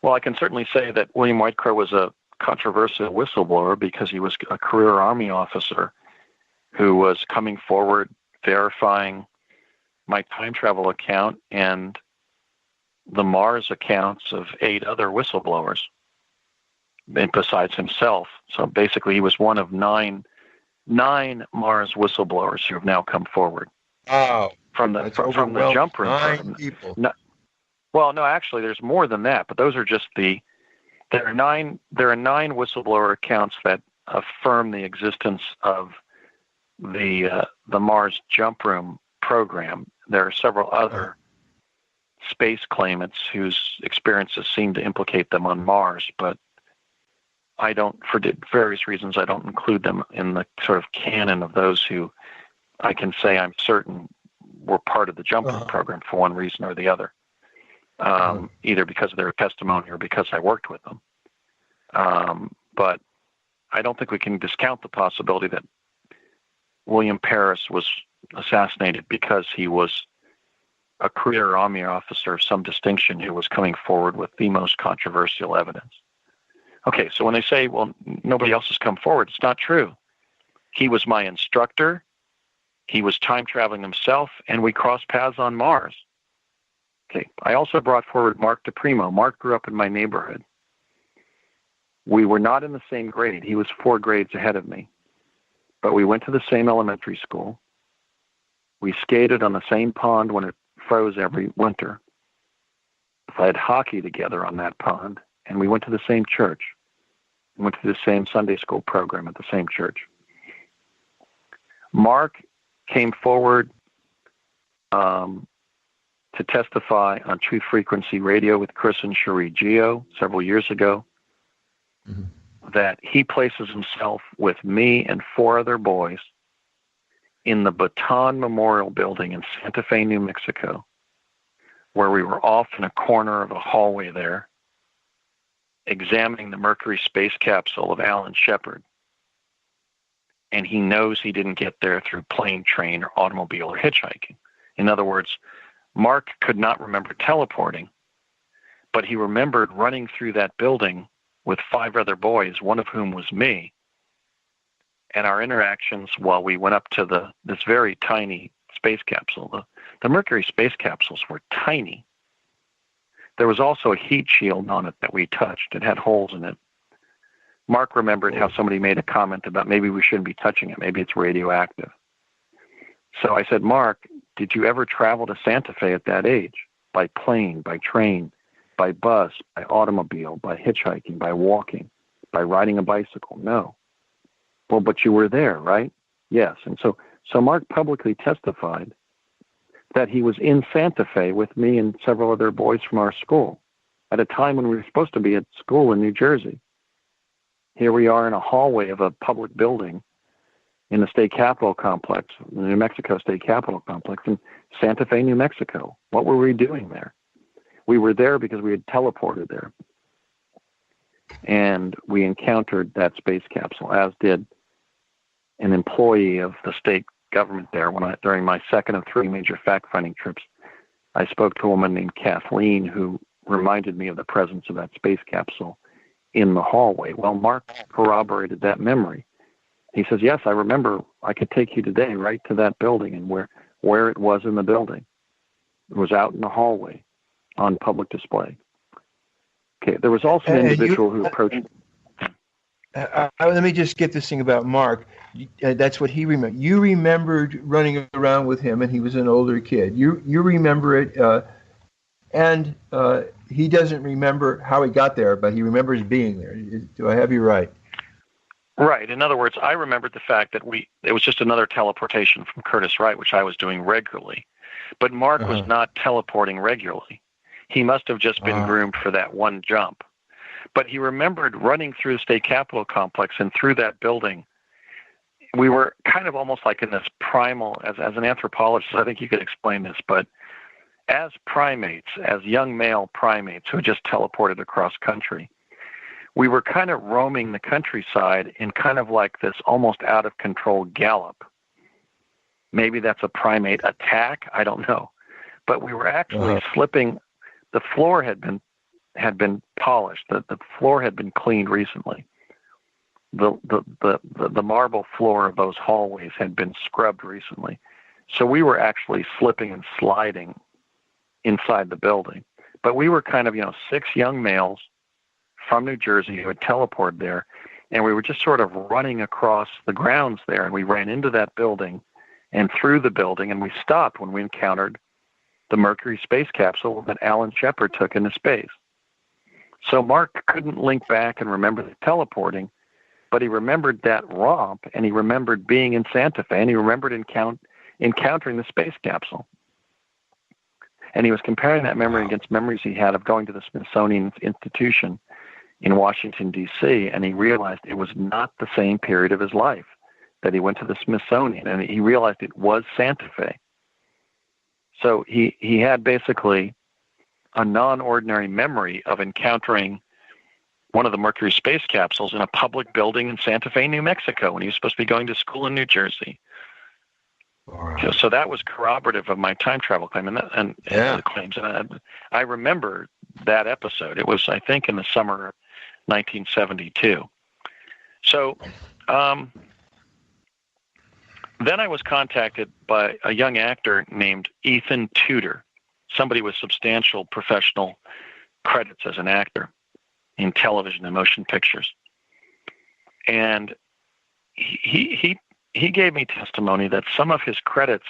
Well, I can certainly say that William White Crow was a controversial whistleblower because he was a career Army officer who was coming forward, verifying my time travel account and the Mars accounts of 8 other whistleblowers, and besides himself. So basically, he was one of nine Mars whistleblowers who have now come forward. Wow! From the jump room. 9 people. Well, no, actually, there's more than that. But those are just there are 9 whistleblower accounts that affirm the existence of the Mars jump room program. There are several other space claimants whose experiences seem to implicate them on Mars, but I don't, for various reasons, I don't include them in the sort of canon of those who I can say I'm certain were part of the jump room program for one reason or the other, either because of their testimony or because I worked with them. But I don't think we can discount the possibility that William Paris was assassinated because he was a career Army officer of some distinction who was coming forward with the most controversial evidence. Okay, so when they say, well, nobody else has come forward, it's not true. He was my instructor, he was time traveling himself, and we crossed paths on Mars. Okay, I also brought forward Mark Primo. Mark grew up in my neighborhood. We were not in the same grade. He was 4 grades ahead of me. But we went to the same elementary school. We skated on the same pond when it froze every winter. Played hockey together on that pond. And we went to the same church. We went to the same Sunday school program at the same church. Mark came forward to testify on Truth Frequency Radio with Chris and Cherie Geo several years ago, that he places himself with me and 4 other boys in the Baton Memorial Building in Santa Fe, New Mexico, where we were off in a corner of a hallway there, examining the Mercury space capsule of Alan Shepard. And he knows he didn't get there through plane, train, or automobile, or hitchhiking. In other words, Mark could not remember teleporting, but he remembered running through that building with 5 other boys, one of whom was me, and our interactions while we went up to this very tiny space capsule. The Mercury space capsules were tiny. There was also a heat shield on it that we touched. It had holes in it. Mark remembered how somebody made a comment about maybe we shouldn't be touching it. Maybe it's radioactive. So I said, Mark, did you ever travel to Santa Fe at that age? By plane, by train, by bus, by automobile, by hitchhiking, by walking, by riding a bicycle? No. Well, but you were there, right? Yes. And so Mark publicly testified that he was in Santa Fe with me and several other boys from our school at a time when we were supposed to be at school in New Jersey. Here we are in a hallway of a public building in the state capitol complex, the New Mexico State Capitol Complex in Santa Fe, New Mexico. What were we doing there? We were there because we had teleported there. and we encountered that space capsule, as did an employee of the state government there. During my second of 3 major fact-finding trips, I spoke to a woman named Kathleen who reminded me of the presence of that space capsule in the hallway. Well, Mark corroborated that memory. He says, yes, I remember. I could take you today right to that building and where it was in the building. It was out in the hallway on public display. Okay, there was also an individual who approached. Let me just get this thing about Mark. That's what he remembered. You remembered running around with him, and he was an older kid. You remember it, and he doesn't remember how he got there, but he remembers being there. Do I have you right? Right. In other words, I remembered the fact that it was just another teleportation from Curtis Wright, which I was doing regularly. But Mark was not teleporting regularly. He must have just been groomed for that one jump. But he remembered running through the state capitol complex and through that building. We were kind of almost like in this primal, as an anthropologist, I think you could explain this, but as primates, as young male primates who just teleported across country, we were kind of roaming the countryside in kind of like this almost out of control gallop. Maybe that's a primate attack, I don't know. But we were actually slipping. The floor had been polished. The floor had been cleaned recently. The marble floor of those hallways had been scrubbed recently. So we were actually slipping and sliding inside the building. But we were kind of, 6 young males from New Jersey who had teleported there, and we were just sort of running across the grounds there, and we ran into that building and through the building, and we stopped when we encountered the Mercury space capsule that Alan Shepard took into space. So Mark couldn't link back and remember the teleporting, but he remembered that romp, and he remembered being in Santa Fe, and he remembered encountering the space capsule. And he was comparing that memory against memories he had of going to the Smithsonian Institution in Washington, D.C., and he realized it was not the same period of his life that he went to the Smithsonian, and he realized it was Santa Fe. So he had basically a non-ordinary memory of encountering one of the Mercury space capsules in a public building in Santa Fe, New Mexico, when he was supposed to be going to school in New Jersey. Right. So that was corroborative of my time travel claim and the claims. And I remember that episode. It was, I think, in the summer of 1972. So then I was contacted by a young actor named Ethan Tudor, somebody with substantial professional credits as an actor in television and motion pictures. And he gave me testimony that some of his credits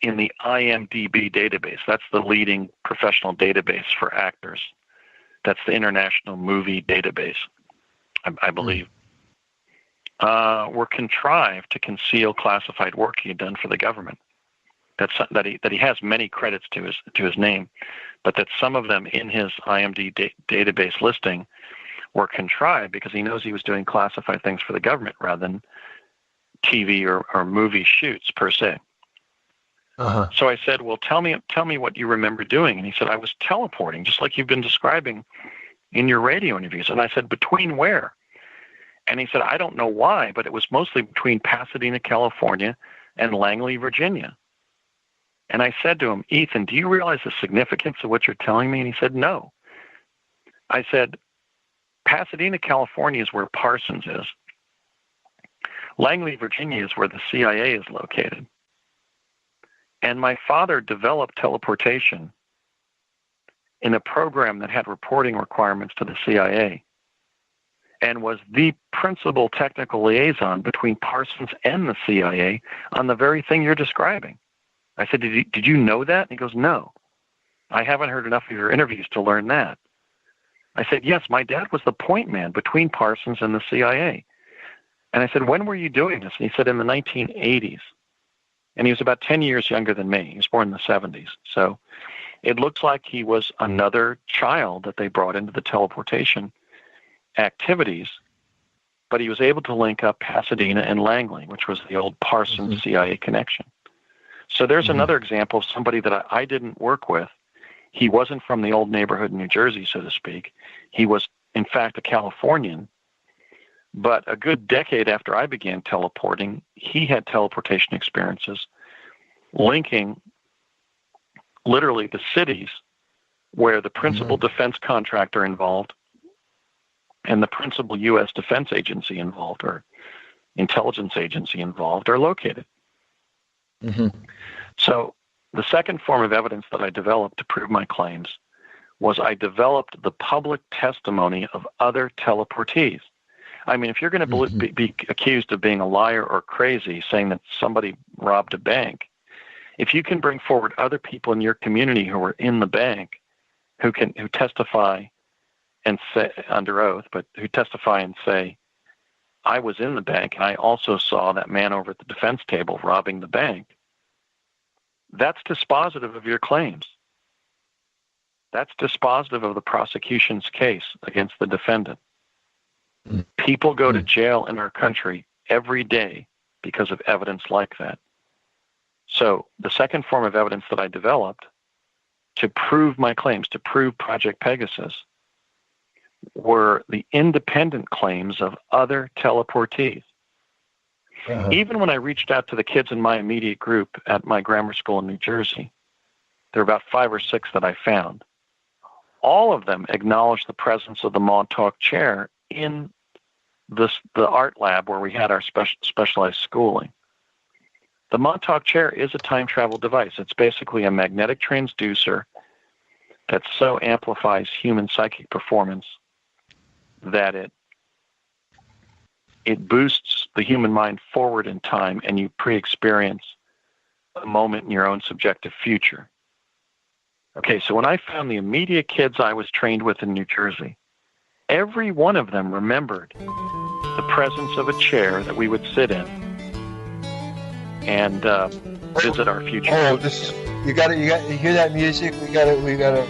in the IMDb database, that's the leading professional database for actors. That's the International Movie Database, I believe, were contrived to conceal classified work he had done for the government. That he has many credits to his name, but that some of them in his IMDb database listing were contrived because he knows he was doing classified things for the government rather than TV or movie shoots per se. So I said, well, tell me what you remember doing. And he said, I was teleporting, just like you've been describing in your radio interviews. And I said, between where? And he said, I don't know why, but it was mostly between Pasadena, California, and Langley, Virginia. And I said to him, Ethan, do you realize the significance of what you're telling me? And he said, no. I said, Pasadena, California is where Parsons is. Langley, Virginia is where the CIA is located. And my father developed teleportation in a program that had reporting requirements to the CIA and was the principal technical liaison between Parsons and the CIA on the very thing you're describing. I said, did you know that? And he goes, no. I haven't heard enough of your interviews to learn that. I said, yes, my dad was the point man between Parsons and the CIA. And I said, when were you doing this? And he said, in the 1980s. And he was about 10 years younger than me. He was born in the 70s. So it looks like he was another child that they brought into the teleportation activities, but he was able to link up Pasadena and Langley, which was the old Parsons CIA connection. So there's another example of somebody that I didn't work with. He wasn't from the old neighborhood in New Jersey, so to speak. He was in fact, a Californian. But a good decade after I began teleporting, he had teleportation experiences linking literally the cities where the principal defense contractor involved and the principal U.S. defense agency involved or intelligence agency involved are located. So the second form of evidence that I developed to prove my claims was I developed the public testimony of other teleportees. I mean, if you're going to be accused of being a liar or crazy, saying that somebody robbed a bank, if you can bring forward other people in your community who were in the bank, who testify and say under oath, but who testify and say, I was in the bank and I also saw that man over at the defense table robbing the bank, that's dispositive of your claims. That's dispositive of the prosecution's case against the defendant. People go to jail in our country every day because of evidence like that. So the second form of evidence that I developed to prove my claims, to prove Project Pegasus, were the independent claims of other teleportees. Even when I reached out to the kids in my immediate group at my grammar school in New Jersey, there were about 5 or 6 that I found. All of them acknowledged the presence of the Montauk chair in the art lab where we had our specialized schooling. The Montauk chair is a time travel device. It's basically a magnetic transducer that so amplifies human psychic performance that it boosts the human mind forward in time, and you pre-experience a moment in your own subjective future. Okay, so when I found the immediate kids I was trained with in New Jersey, every one of them remembered the presence of a chair that we would sit in and visit our future. You hear that music? We gotta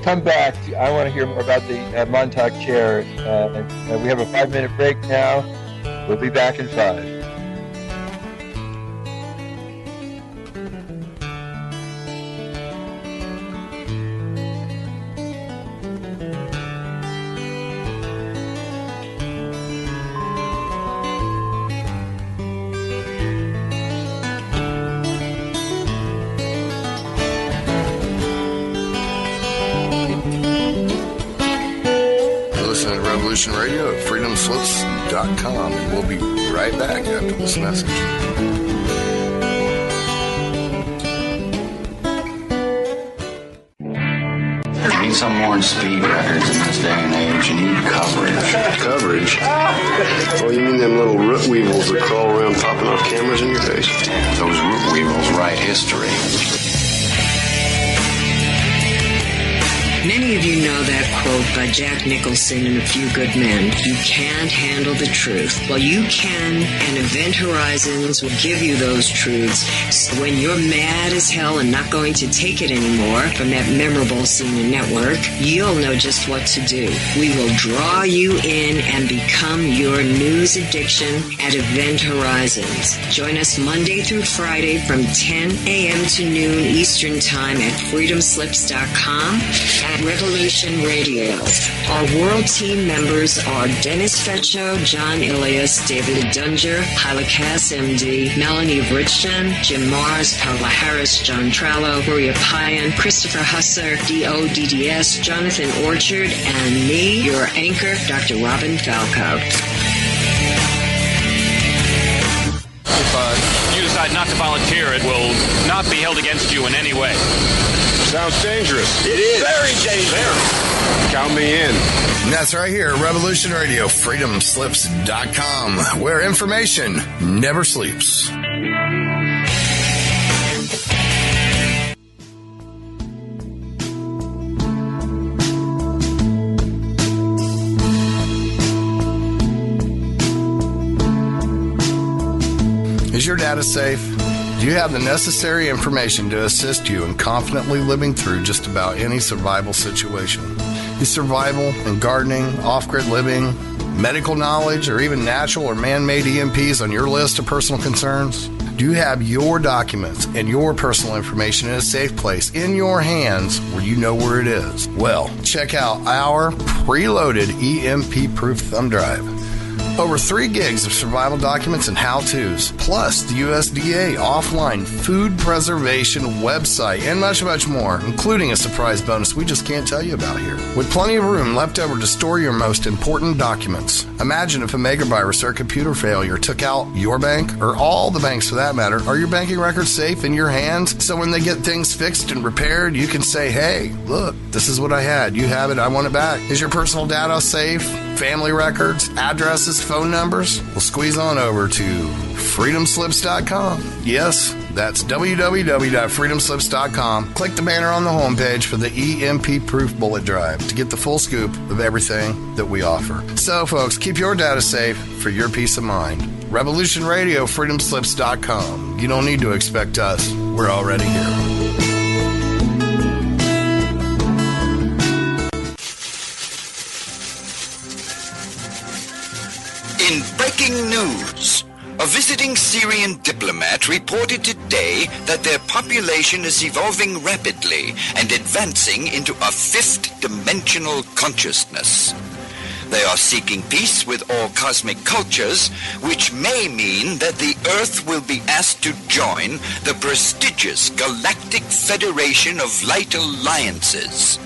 come back. I want to hear more about the Montauk chair. We have a 5-minute break now. We'll be back in 5. Radio at freedomslips.com, and we'll be right back after this message. You need some more speed records in this day and age. You need coverage. Coverage? Oh, you mean them little root weevils that crawl around popping off cameras in your face? Those root weevils write history. Many of you know that quote by Jack Nicholson in A Few Good Men. You can't handle the truth. Well, you can, and Event Horizons will give you those truths. So when you're mad as hell and not going to take it anymore from that memorable senior network, you'll know just what to do. We will draw you in and become your news addiction at Event Horizons. Join us Monday through Friday from 10 a.m. to noon Eastern Time at freedomslips.com. Revolution Radio. Our world team members are Dennis Fetcho, John Ilias, David Dunger, Halakas MD, Melanie Bridgeton, Jim Mars, Paula Harris, John Trallo, Maria Payan, Christopher Husser, DODDS, Jonathan Orchard, and me, your anchor, Dr. Robin Falco. If you decide not to volunteer, it will not be held against you in any way. Sounds dangerous. It is. Very dangerous. Count me in. And that's right here at Revolution Radio, freedomslips.com, where information never sleeps. Is your data safe? Do you have the necessary information to assist you in confidently living through just about any survival situation? Is survival and gardening, off-grid living, medical knowledge, or even natural or man-made EMPs on your list of personal concerns? Do you have your documents and your personal information in a safe place in your hands where you know where it is? Well, check out our preloaded EMP-proof thumb drive. Over 3 gigs of survival documents and how-tos, plus the USDA offline food preservation website, and much, much more, including a surprise bonus we just can't tell you about here. With plenty of room left over to store your most important documents. Imagine if a megavirus or a computer failure took out your bank, or all the banks for that matter. Are your banking records safe in your hands? So when they get things fixed and repaired, you can say, hey, look, this is what I had. You have it. I want it back. Is your personal data safe? Family records, addresses, phone numbers? Well, squeeze on over to freedomslips.com. Yes, that's www.freedomslips.com. Click the banner on the homepage for the EMP-proof bullet drive to get the full scoop of everything that we offer. So, folks, keep your data safe for your peace of mind. Revolution Radio, freedomslips.com. You don't need to expect us. We're already here. In breaking news, a visiting Syrian diplomat reported today that their population is evolving rapidly and advancing into a 5th-dimensional consciousness. They are seeking peace with all cosmic cultures, which may mean that the Earth will be asked to join the prestigious Galactic Federation of Light Alliances.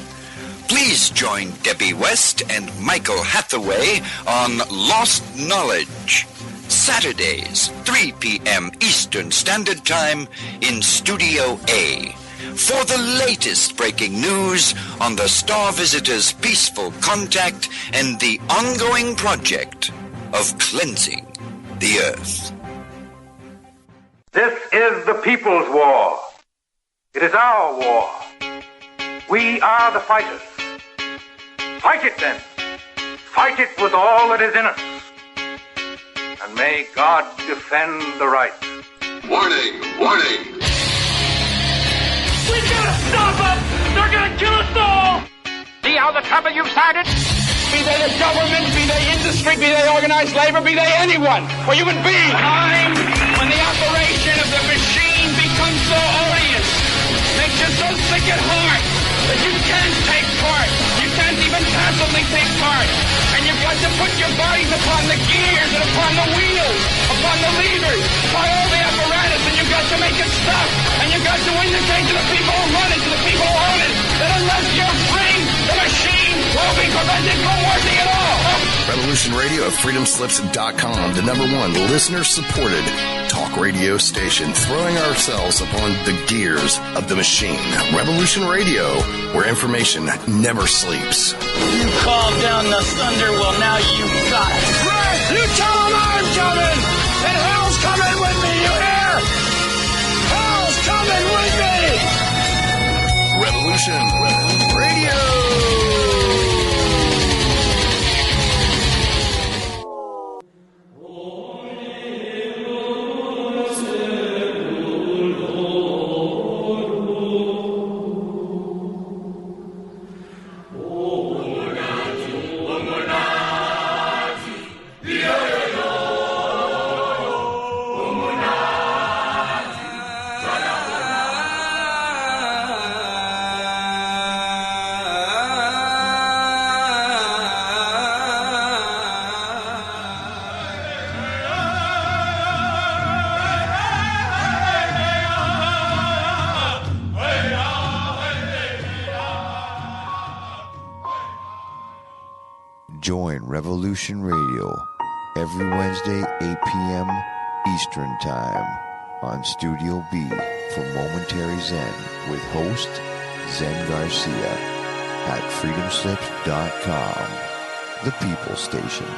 Please join Debbie West and Michael Hathaway on Lost Knowledge, Saturdays, 3 p.m. Eastern Standard Time in Studio A, for the latest breaking news on the Star Visitor's peaceful contact and the ongoing project of cleansing the Earth. This is the people's war. It is our war. We are the fighters. Fight it then. Fight it with all that is in us. And may God defend the right. Warning! Warning! We gotta stop them! They're gonna kill us all! See how the trouble you've started? Be they the government, be they industry, be they organized labor, be they anyone, or human beings. Time when the operation of the machine becomes so odious, makes you so sick at heart that you can't take part. You can't even passively take part. And you've got to put your bodies upon the gears and upon the wheels, upon the levers, upon all the apparatus, and you've got to make it stop. And you've got to indicate to the people who run it, to the people who own it, that unless you're free, the machine will be prevented from working at all. Revolution Radio at freedomslips.com, the #1 listener-supported talk radio station, throwing ourselves upon the gears of the machine. Revolution Radio, where information never sleeps. You called down the thunder, well now you got it. Right! You tell them I'm coming! And hell's coming with me, you hear? Hell's coming with me! Revolution Radio! Join Revolution Radio every Wednesday, 8 p.m. Eastern Time on Studio B for Momentary Zen with host Zen Garcia at freedomslips.com, the People Station.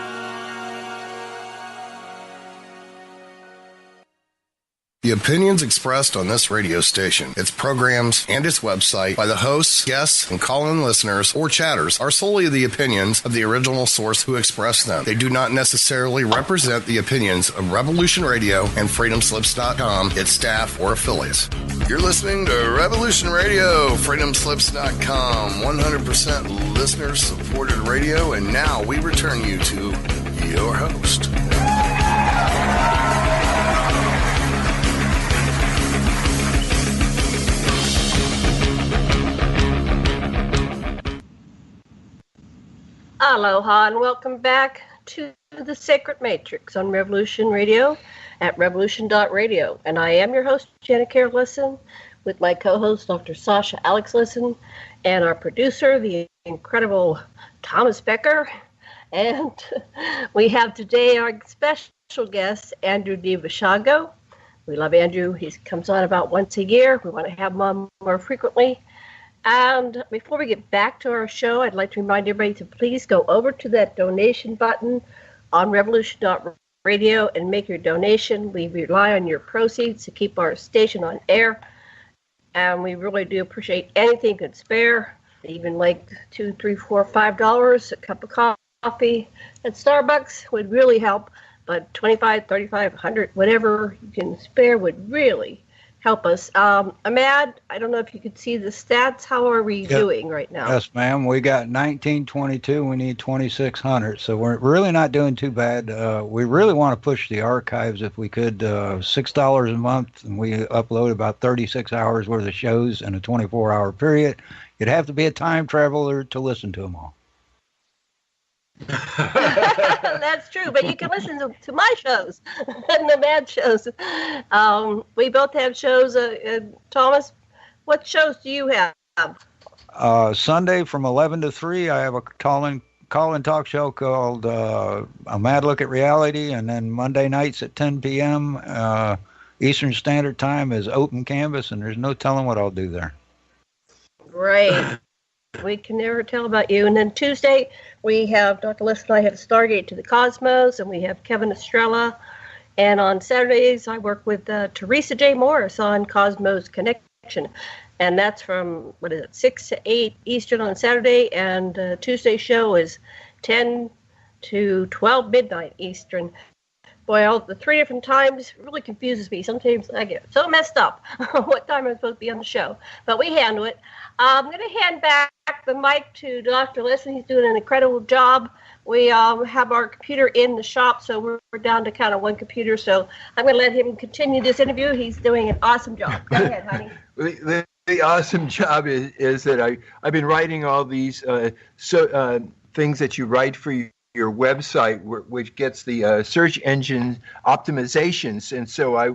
The opinions expressed on this radio station, its programs, and its website by the hosts, guests, and call-in listeners or chatters are solely the opinions of the original source who expressed them. They do not necessarily represent the opinions of Revolution Radio and freedomslips.com, its staff, or affiliates. You're listening to Revolution Radio, freedomslips.com, 100% listener-supported radio, and now we return you to your host. Aloha and welcome back to the Sacred Matrix on Revolution Radio at revolution.radio. And I am your host, Janet Care Lessin, with my co-host, Dr. Sasha Alex Lessin, and our producer, the incredible Thomas Becker. And we have today our special guest, Andrew D. Basiago. We love Andrew. He comes on about once a year. We want to have him on more frequently. And before we get back to our show, I'd like to remind everybody to please go over to that donation button on revolution.radio and make your donation. We rely on your proceeds to keep our station on air. And we really do appreciate anything you can spare, even like $2, $3, $4, $5, a cup of coffee at Starbucks would really help. But 25, 35, 100, whatever you can spare would really help us. Ahmad, I don't know if you could see the stats. How are we doing right now? Yes, ma'am. We got 1922. We need 2,600. So we're really not doing too bad. We really want to push the archives if we could. $6 a month, and we upload about 36 hours worth of shows in a 24-hour period. You'd have to be a time traveler to listen to them all. That's true, but you can listen to my shows and the Mad shows. We both have shows. Thomas, what shows do you have? Sunday from 11 to 3, I have a call-in talk show called A Mad Look at Reality, and then Monday nights at 10 p.m. Eastern Standard Time is open canvas, and there's no telling what I'll do there. Great. We can never tell about you. And then Tuesday, we have Dr. Lessin and I have Stargate to the Cosmos, and we have Kevin Estrella. And on Saturdays, I work with Teresa J. Morris on Cosmos Connection. And that's from, 6 to 8 Eastern on Saturday. And Tuesday show is 10 to 12 midnight Eastern. Boy, all the 3 different times really confuses me. Sometimes I get so messed up what time I'm supposed to be on the show. But we handle it. I'm going to hand back the mic to Dr. Lessin. He's doing an incredible job. We have our computer in the shop, so we're down to kind of one computer. So I'm going to let him continue this interview. He's doing an awesome job. Go ahead, honey. The awesome job is that I've been writing all these things that you write for your website, which gets the search engine optimizations. And so I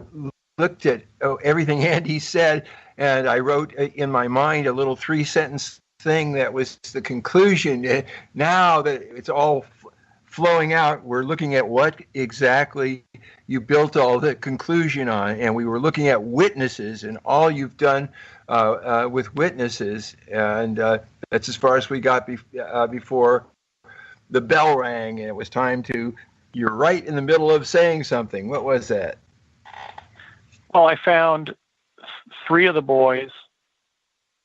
looked at everything Andy said, and I wrote in my mind a little 3-sentence thing that was the conclusion. Now that it's all flowing out, we're looking at what exactly you built all the conclusion on. And we were looking at witnesses and all you've done with witnesses. And that's as far as we got before the bell rang, and it was time to, you're right in the middle of saying something. What was that? Well, I found 3 of the boys,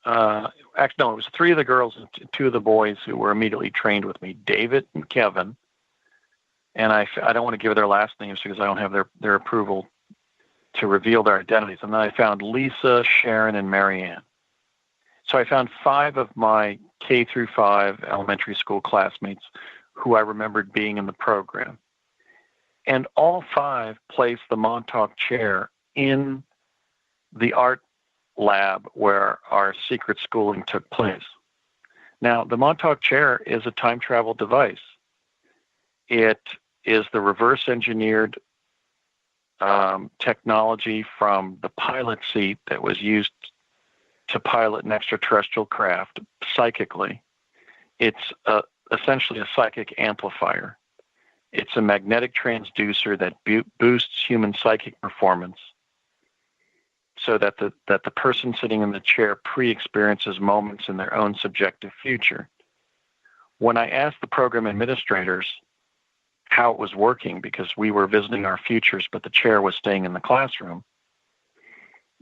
actually, no, it was 3 of the girls and 2 of the boys who were immediately trained with me, David and Kevin. And I don't want to give their last names because I don't have their approval to reveal their identities. And then I found Lisa, Sharon, and Marianne. So I found 5 of my K through 5 elementary school classmates who I remembered being in the program. And all 5 placed the Montauk chair in the art lab where our secret schooling took place. Now, the Montauk chair is a time travel device. It is the reverse engineered technology from the pilot seat that was used to pilot an extraterrestrial craft psychically. It's essentially a psychic amplifier. It's a magnetic transducer that boosts human psychic performance so that the person sitting in the chair pre-experiences moments in their own subjective future. When I asked the program administrators how it was working, because we were visiting our futures, but the chair was staying in the classroom,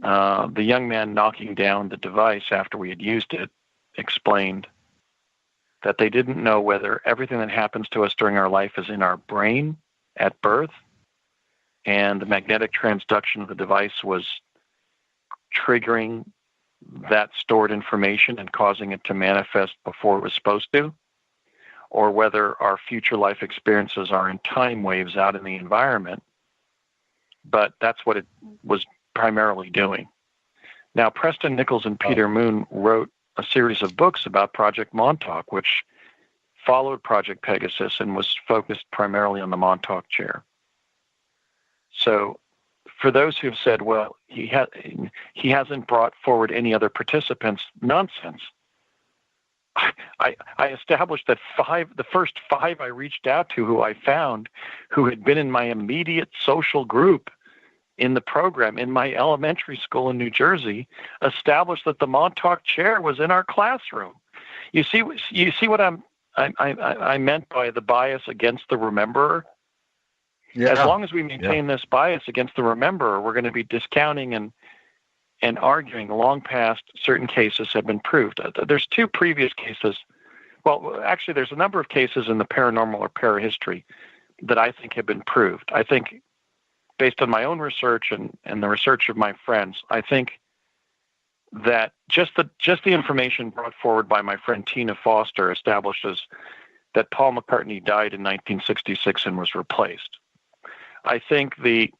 the young man knocking down the device after we had used it explained that they didn't know whether everything that happens to us during our life is in our brain at birth, and the magnetic transduction of the device was triggering that stored information and causing it to manifest before it was supposed to, or whether our future life experiences are in time waves out in the environment. But that's what it was primarily doing. Now, Preston Nichols and Peter Moon wrote a series of books about Project Montauk, which followed Project Pegasus and was focused primarily on the Montauk chair. So for those who've said, well, he hasn't brought forward any other participants, nonsense. I established that the first five I reached out to who I found who had been in my immediate social group in the program in my elementary school in New Jersey established that the Montauk chair was in our classroom. You see what I meant by the bias against the rememberer? Yeah. As long as we maintain this bias against the rememberer, we're going to be discounting and arguing long past certain cases have been proved. There's two previous cases. Well, actually, there's a number of cases in the paranormal or parahistory that I think have been proved. I think, based on my own research and the research of my friends, I think that just the information brought forward by my friend Tina Foster establishes that Paul McCartney died in 1966 and was replaced. I think the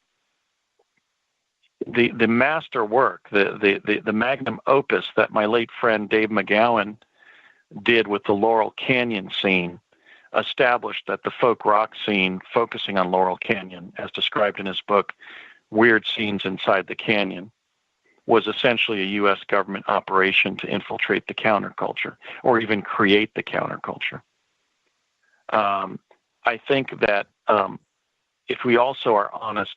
master work, the magnum opus that my late friend Dave McGowan did with the Laurel Canyon scene established that the folk rock scene focusing on Laurel Canyon, as described in his book, Weird Scenes Inside the Canyon, was essentially a U.S. government operation to infiltrate the counterculture or even create the counterculture. I think that if we also are honest,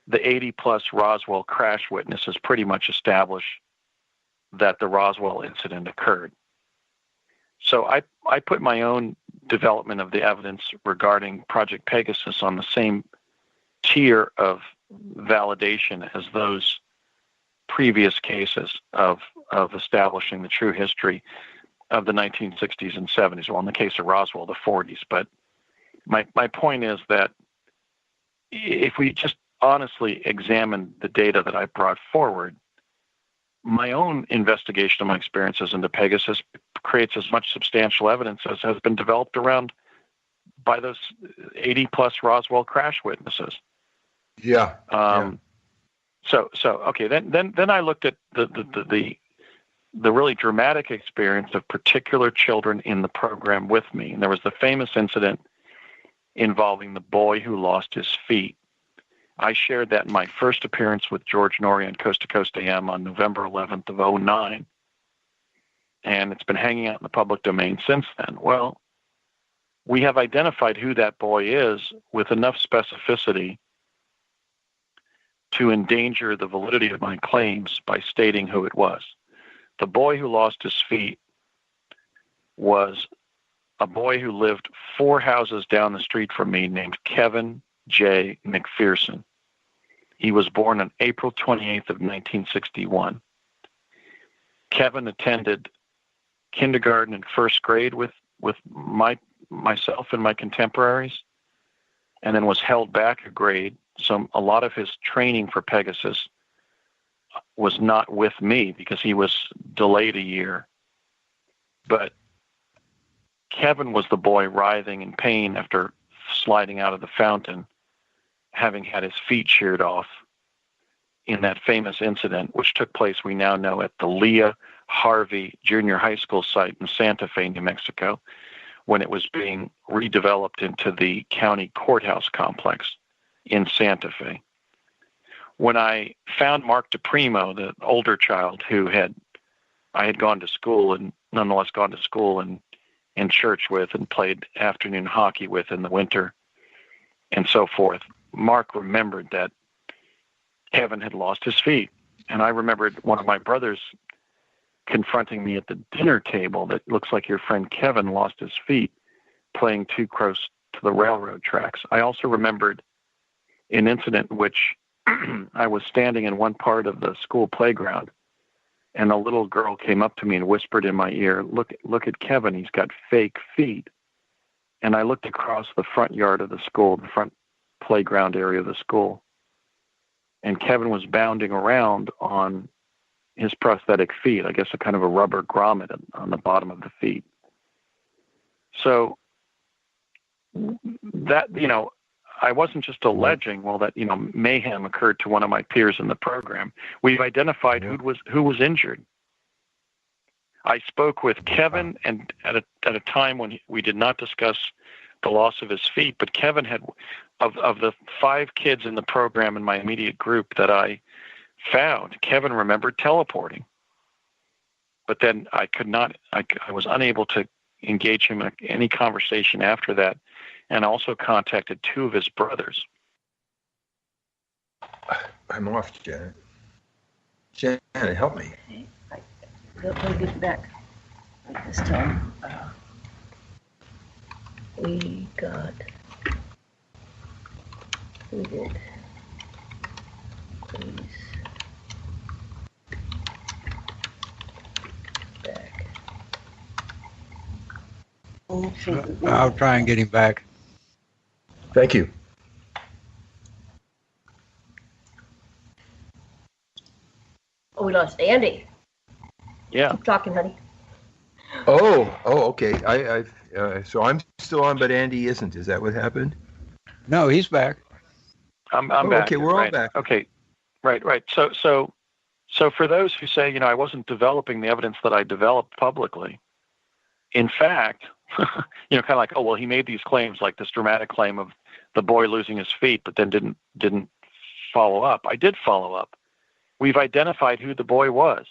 the 80-plus Roswell crash witnesses pretty much establish that the Roswell incident occurred. So I put my own development of the evidence regarding Project Pegasus on the same tier of validation as those previous cases of establishing the true history of the 1960s and 70s. Well, in the case of Roswell, the 40s. But my point is that if we just honestly examine the data that I brought forward, my own investigation of my experiences into Pegasus creates as much substantial evidence as has been developed around by those 80-plus Roswell crash witnesses. Yeah. So okay. Then I looked at the really dramatic experience of particular children in the program with me, and there was the famous incident involving the boy who lost his feet. I shared that in my first appearance with George Norrie on Coast to Coast AM on November 11th of 2009. And it's been hanging out in the public domain since then. Well, we have identified who that boy is with enough specificity to endanger the validity of my claims by stating who it was. The boy who lost his feet was a boy who lived 4 houses down the street from me named Kevin J. McPherson. He was born on April 28th of 1961. Kevin attended kindergarten and first grade with myself and my contemporaries, and then was held back a grade. So a lot of his training for Pegasus was not with me because he was delayed a year. But Kevin was the boy writhing in pain after sliding out of the fountain, having had his feet sheared off in that famous incident, which took place, we now know, at the Leah Harvey Junior High School site in Santa Fe, New Mexico, when it was being redeveloped into the county courthouse complex in Santa Fe. When I found Mark Primo, the older child I had gone to school and nonetheless gone to school and in church with and played afternoon hockey with in the winter and so forth, Mark remembered that Kevin had lost his feet. And I remembered one of my brothers confronting me at the dinner table that looks like your friend Kevin lost his feet playing too close to the railroad tracks. I also remembered an incident in which I was standing in one part of the school playground, and a little girl came up to me and whispered in my ear, look at Kevin, he's got fake feet. And I looked across the front yard of the school, the front playground area of the school, and Kevin was bounding around on his prosthetic feet, I guess a kind of a rubber grommet on the bottom of the feet. So that, I wasn't just alleging, that, mayhem occurred to one of my peers in the program. We've identified who was injured. I spoke with Kevin, and at a time when we did not discuss the loss of his feet, but Kevin had, of the 5 kids in the program in my immediate group that I found, Kevin remembered teleporting. But then I was unable to engage him in any conversation after that, and also contacted 2 of his brothers. I'm off, Janet. Janet, help me. Let me get back. This time, we did. Please. Back. I'll try and get him back. Thank you. Oh, we lost Andy. Yeah. Keep talking, honey. Oh, okay. So I'm still on, but Andy isn't. Is that what happened? No, he's back. I'm back. Okay, we're all back. Okay, right. So for those who say, I wasn't developing the evidence that I developed publicly, in fact, kind of like, oh well, he made these claims, like this dramatic claim of the boy losing his feet, but then didn't follow up. I did follow up. We've identified who the boy was.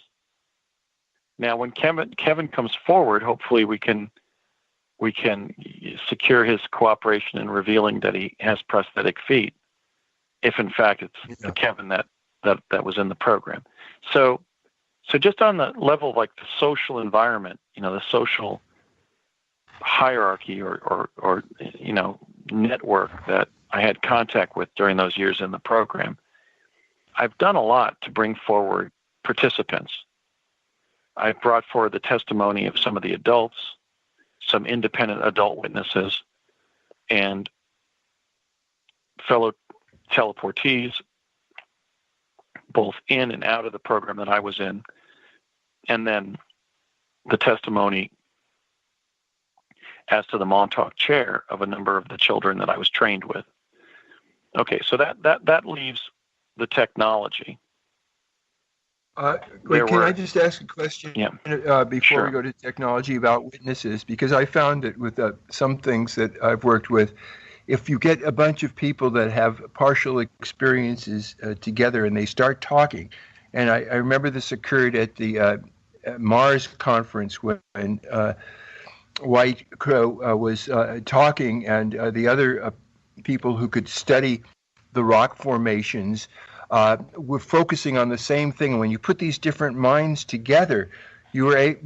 Now, when Kevin comes forward, hopefully we can secure his cooperation in revealing that he has prosthetic feet, if in fact it's the Kevin that was in the program. So just on the level of like the social environment, the social hierarchy or network that I had contact with during those years in the program, I've done a lot to bring forward participants. I've brought forward the testimony of some of the adults, some independent adult witnesses, and fellow teleportees, both in and out of the program that I was in, and then the testimony as to the Montauk chair of a number of the children that I was trained with. Okay, so that leaves the technology. Can I just ask a question before Sure. we go to technology about witnesses? Because I found that with some things that I've worked with, if you get a bunch of people that have partial experiences together and they start talking, and I remember this occurred at the Mars conference when White Crow was talking, and the other people who could study the rock formations we're focusing on the same thing. When you put these different minds together, you were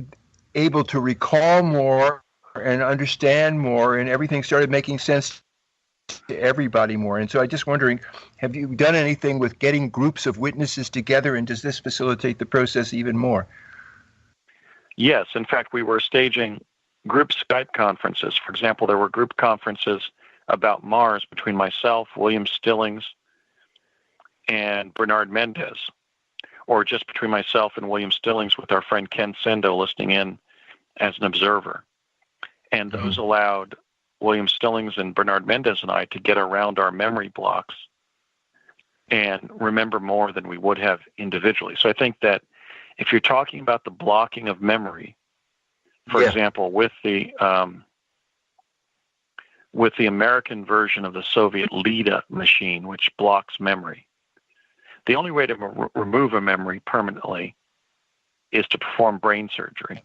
able to recall more and understand more, and everything started making sense to everybody more. And so I'm just wondering, have you done anything with getting groups of witnesses together, and does this facilitate the process even more? Yes. In fact, we were staging group Skype conferences. For example, there were group conferences about Mars between myself, William Stillings, and Bernard Mendez, or just between myself and William Stillings with our friend Ken Sendo listening in as an observer. And those allowed William Stillings and Bernard Mendez and I to get around our memory blocks and remember more than we would have individually. So I think that if you're talking about the blocking of memory, for example, with the American version of the Soviet Leda machine, which blocks memory, the only way to remove a memory permanently is to perform brain surgery.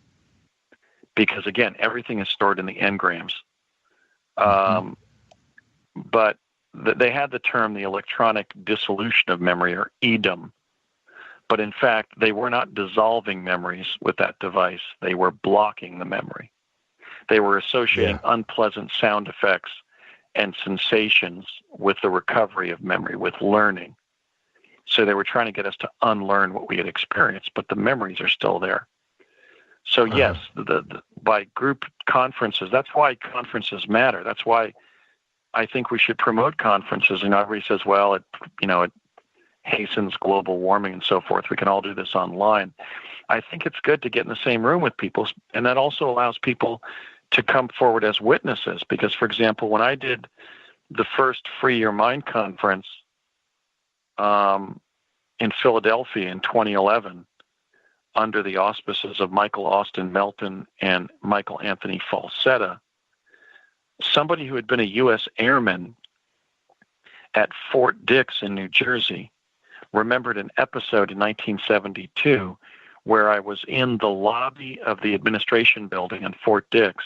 Because, again, everything is stored in the engrams. But they had the term the electronic dissolution of memory, or EDM. But, in fact, they were not dissolving memories with that device. They were blocking the memory. They were associating unpleasant sound effects and sensations with the recovery of memory, with learning. So they were trying to get us to unlearn what we had experienced, but the memories are still there. So yes, by group conferences, that's why conferences matter. That's why I think we should promote conferences. And everybody says, well, it hastens global warming and so forth. We can all do this online. I think it's good to get in the same room with people, and that also allows people to come forward as witnesses. Because, for example, when I did the first Free Your Mind conference in Philadelphia in 2011, under the auspices of Michael Austin Melton and Michael Anthony Falsetta, somebody who had been a U.S. airman at Fort Dix in New Jersey remembered an episode in 1972 where I was in the lobby of the administration building in Fort Dix,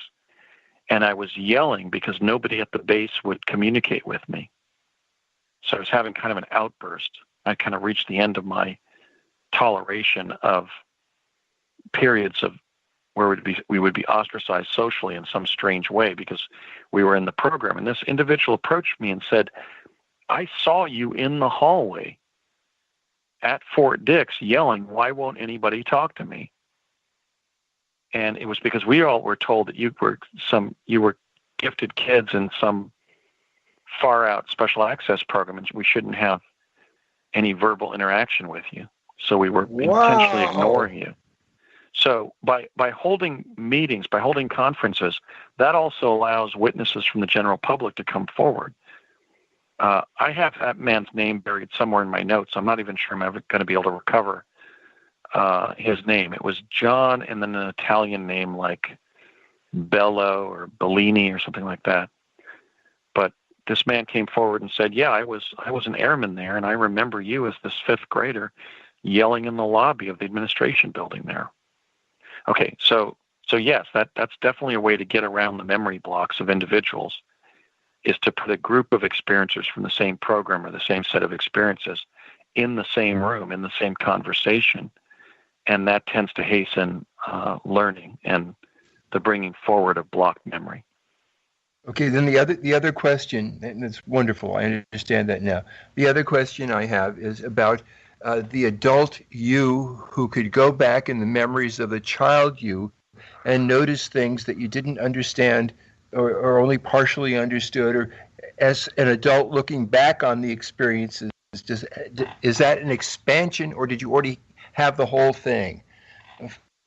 and I was yelling because nobody at the base would communicate with me. So I was having kind of an outburst. I kind of reached the end of my toleration of periods of where we would be ostracized socially in some strange way because we were in the program. And this individual approached me and said, I saw you in the hallway at Fort Dix yelling, why won't anybody talk to me? And it was because we all were told that you were gifted kids in some far out special access program and we shouldn't have any verbal interaction with you. So we were intentionally ignoring you. So by holding meetings, by holding conferences, that also allows witnesses from the general public to come forward. I have that man's name buried somewhere in my notes. I'm not even sure I'm ever going to be able to recover his name. It was John and then an Italian name like Bello or Bellini or something like that. But this man came forward and said, yeah, I was an airman there, and I remember you as this fifth grader yelling in the lobby of the administration building there. Okay, so yes, that's definitely a way to get around the memory blocks of individuals, is to put a group of experiencers from the same program or the same set of experiences in the same room, in the same conversation, and that tends to hasten learning and the bringing forward of blocked memory. Okay, then the other question, and it's wonderful, I understand that now. The other question I have is about the adult you who could go back in the memories of the child you and notice things that you didn't understand or only partially understood, or as an adult looking back on the experiences, is that an expansion, or did you already have the whole thing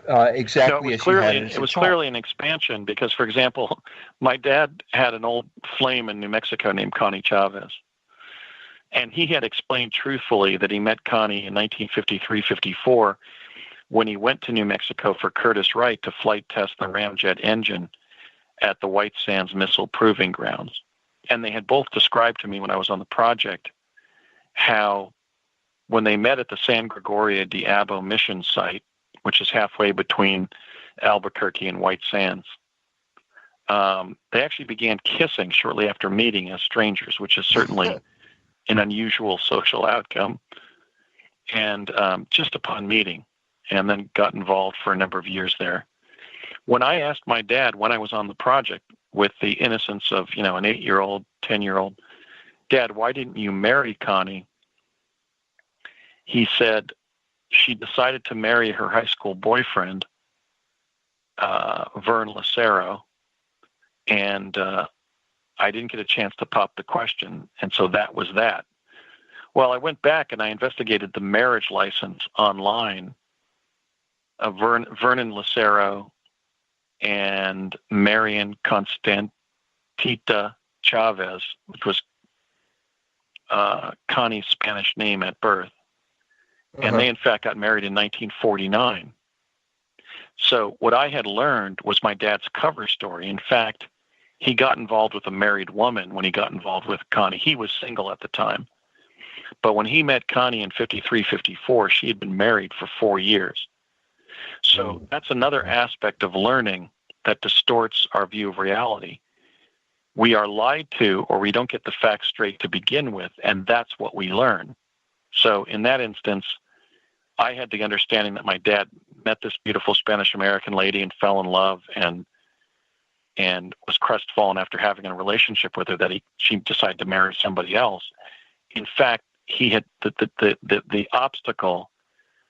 exactly as you had it as a child? It was clearly an expansion because, for example, my dad had an old flame in New Mexico named Connie Chavez. And he had explained truthfully that he met Connie in 1953-54 when he went to New Mexico for Curtiss Wright to flight test the ramjet engine at the White Sands Missile Proving Grounds. And they had both described to me when I was on the project how when they met at the San Gregorio de Abo mission site, which is halfway between Albuquerque and White Sands, they actually began kissing shortly after meeting as strangers, which is certainly an unusual social outcome. And just upon meeting, and then got involved for a number of years there. When I asked my dad when I was on the project with the innocence of, an 8-year-old, 10-year-old, Dad, why didn't you marry Connie? He said she decided to marry her high school boyfriend, Vern Lucero, and I didn't get a chance to pop the question, and so that was that. Well, I went back and I investigated the marriage license online of Vernon Lucero and Marian Constantita Chavez, which was Connie's Spanish name at birth. And they, in fact, got married in 1949. So what I had learned was my dad's cover story. In fact, he got involved with a married woman when he got involved with Connie. He was single at the time. But when he met Connie in 53-54, she had been married for 4 years. So that's another aspect of learning that distorts our view of reality. We are lied to, or we don't get the facts straight to begin with, and that's what we learn. So in that instance, I had the understanding that my dad met this beautiful Spanish-American lady and fell in love and was crestfallen after having a relationship with her that she decided to marry somebody else. In fact, he had the obstacle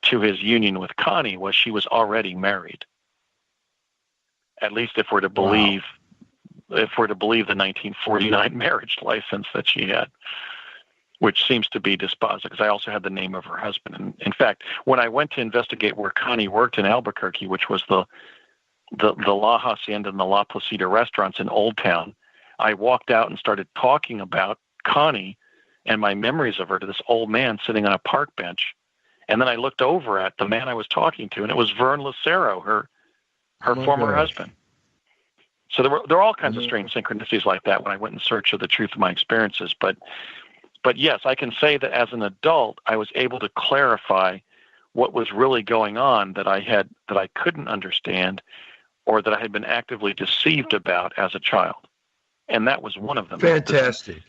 to his union with Connie was she was already married. At least if we're to believe the 1949 marriage license that she had, which seems to be dispositive, because I also had the name of her husband. And in fact, when I went to investigate where Connie worked in Albuquerque, which was the La Hacienda and the La Placida restaurants in Old Town, I walked out and started talking about Connie and my memories of her to this old man sitting on a park bench. And then I looked over at the man I was talking to, and it was Vern Lucero, her former husband. So there were all kinds of strange synchronicities like that when I went in search of the truth of my experiences. But yes, I can say that as an adult, I was able to clarify what was really going on that I couldn't understand, or that I had been actively deceived about as a child. And that was one of them. Fantastic.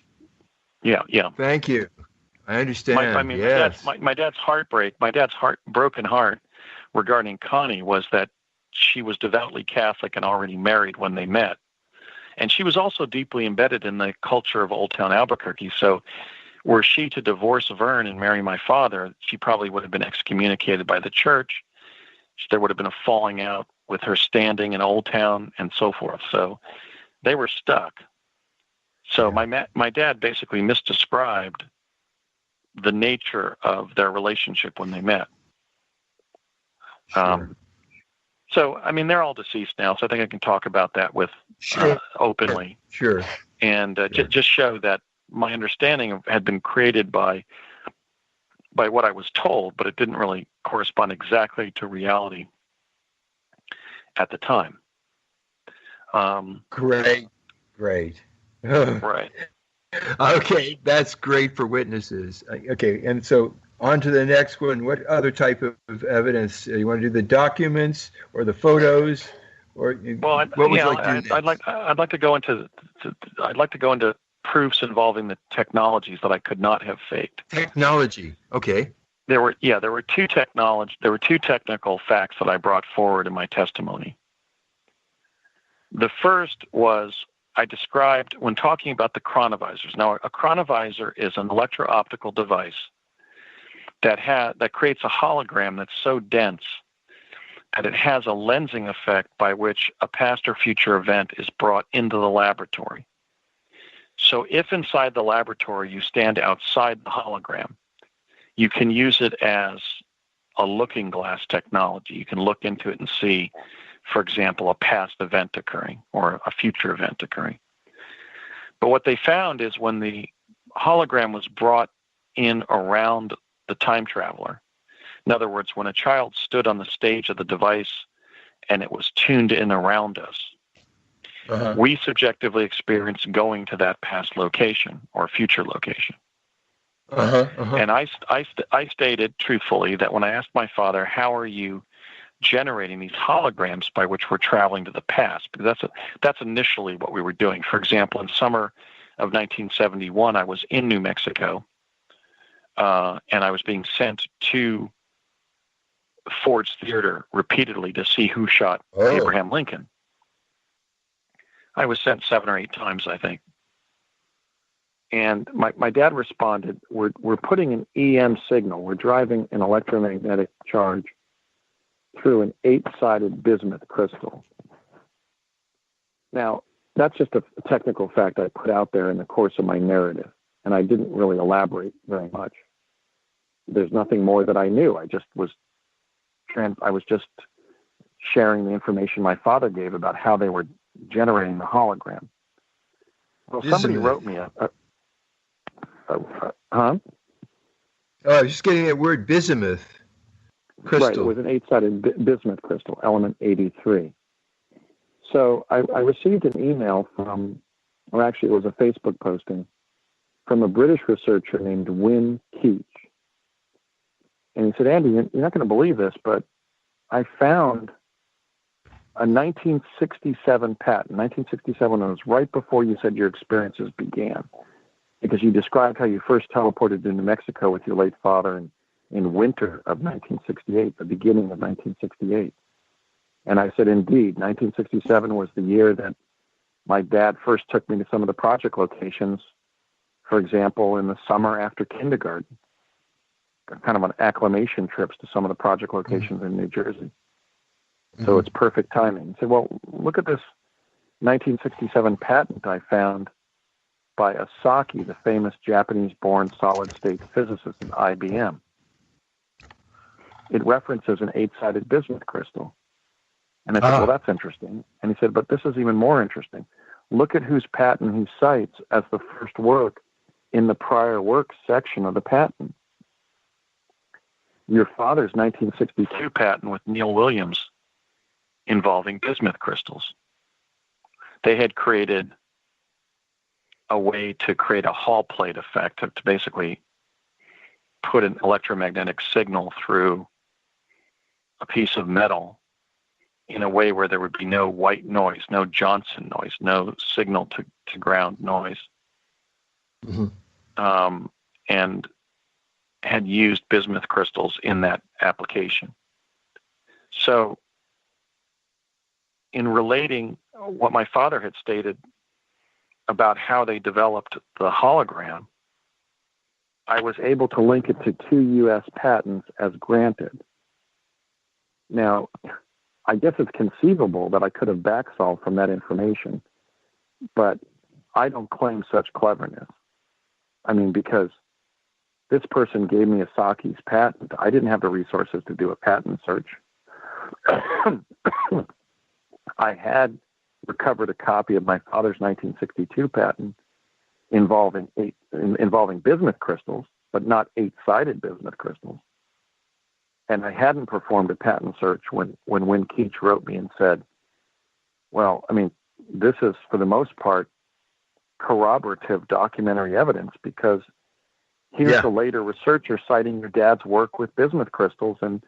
Yeah. Thank you. I understand. My dad's broken heart regarding Connie was that she was devoutly Catholic and already married when they met. And she was also deeply embedded in the culture of Old Town Albuquerque. So were she to divorce Vern and marry my father, she probably would have been excommunicated by the church. There would have been a falling out with her standing in Old Town and so forth. So they were stuck. So my dad basically misdescribed the nature of their relationship when they met. So, I mean, they're all deceased now, so I think I can talk about that with openly. Sure. And just show that my understanding had been created by what I was told, but it didn't really correspond exactly to reality at the time. Great. Right. Okay, that's great for witnesses. Okay, and so on to the next one. What other type of evidence? You want to do the documents or the photos, or what would you like to do next? I'd like to go into proofs involving the technologies that I could not have faked. Technology. Okay. There were two technical facts that I brought forward in my testimony. The first was I described when talking about the chronovisors. Now, a chronovisor is an electro-optical device that creates a hologram that's so dense that it has a lensing effect by which a past or future event is brought into the laboratory. So if inside the laboratory you stand outside the hologram, you can use it as a looking glass technology. You can look into it and see, for example, a past event occurring or a future event occurring. But what they found is when the hologram was brought in around the time traveler, in other words, when a child stood on the stage of the device and it was tuned in around us, we subjectively experienced going to that past location or future location. And I stated truthfully that when I asked my father, how are you generating these holograms by which we're traveling to the past? Because that's initially what we were doing. For example, in summer of 1971, I was in New Mexico, and I was being sent to Ford's Theater repeatedly to see who shot Abraham Lincoln. I was sent 7 or 8 times, I think. And my dad responded, we're putting an EM signal. We're driving an electromagnetic charge through an 8-sided bismuth crystal. Now, that's just a technical fact I put out there in the course of my narrative, and I didn't really elaborate very much. There's nothing more that I knew. I was just sharing the information my father gave about how they were generating the hologram. Well, somebody wrote me I was just getting that word bismuth crystal. Right, it was an 8-sided bismuth crystal, element 83. So I received an email from, or actually it was a Facebook posting, from a British researcher named Wynne Keach. And he said, Andy, you're not going to believe this, but I found a 1967 patent. 1967 was right before you said your experiences began, because you described how you first teleported to New Mexico with your late father in winter of 1968, the beginning of 1968. And I said, indeed, 1967 was the year that my dad first took me to some of the project locations, for example, in the summer after kindergarten, kind of on acclimation trips to some of the project locations in New Jersey. So it's perfect timing. He said, well, look at this 1967 patent I found by Asaki, the famous Japanese-born solid-state physicist at IBM. It references an 8-sided bismuth crystal. And I said, well, that's interesting. And he said, but this is even more interesting. Look at whose patent he cites as the first work in the prior works section of the patent. your father's 1962 patent with Neil Williams involving bismuth crystals. They had created a way to create a Hall plate effect to basically put an electromagnetic signal through a piece of metal in a way where there would be no white noise, no Johnson noise, no signal to ground noise. Mm-hmm. And had used bismuth crystals in that application. So in relating what my father had stated about how they developed the hologram, I was able to link it to 2 U.S. patents as granted. Now, I guess it's conceivable that I could have backsolved from that information, but I don't claim such cleverness. I mean, because this person gave me Asaki's patent. I didn't have the resources to do a patent search. I had recovered a copy of my father's 1962 patent involving bismuth crystals, but not 8-sided bismuth crystals. And I hadn't performed a patent search when Win Keach wrote me and said, well, I mean, this is, for the most part, corroborative documentary evidence, because here's the later researcher citing your dad's work with bismuth crystals and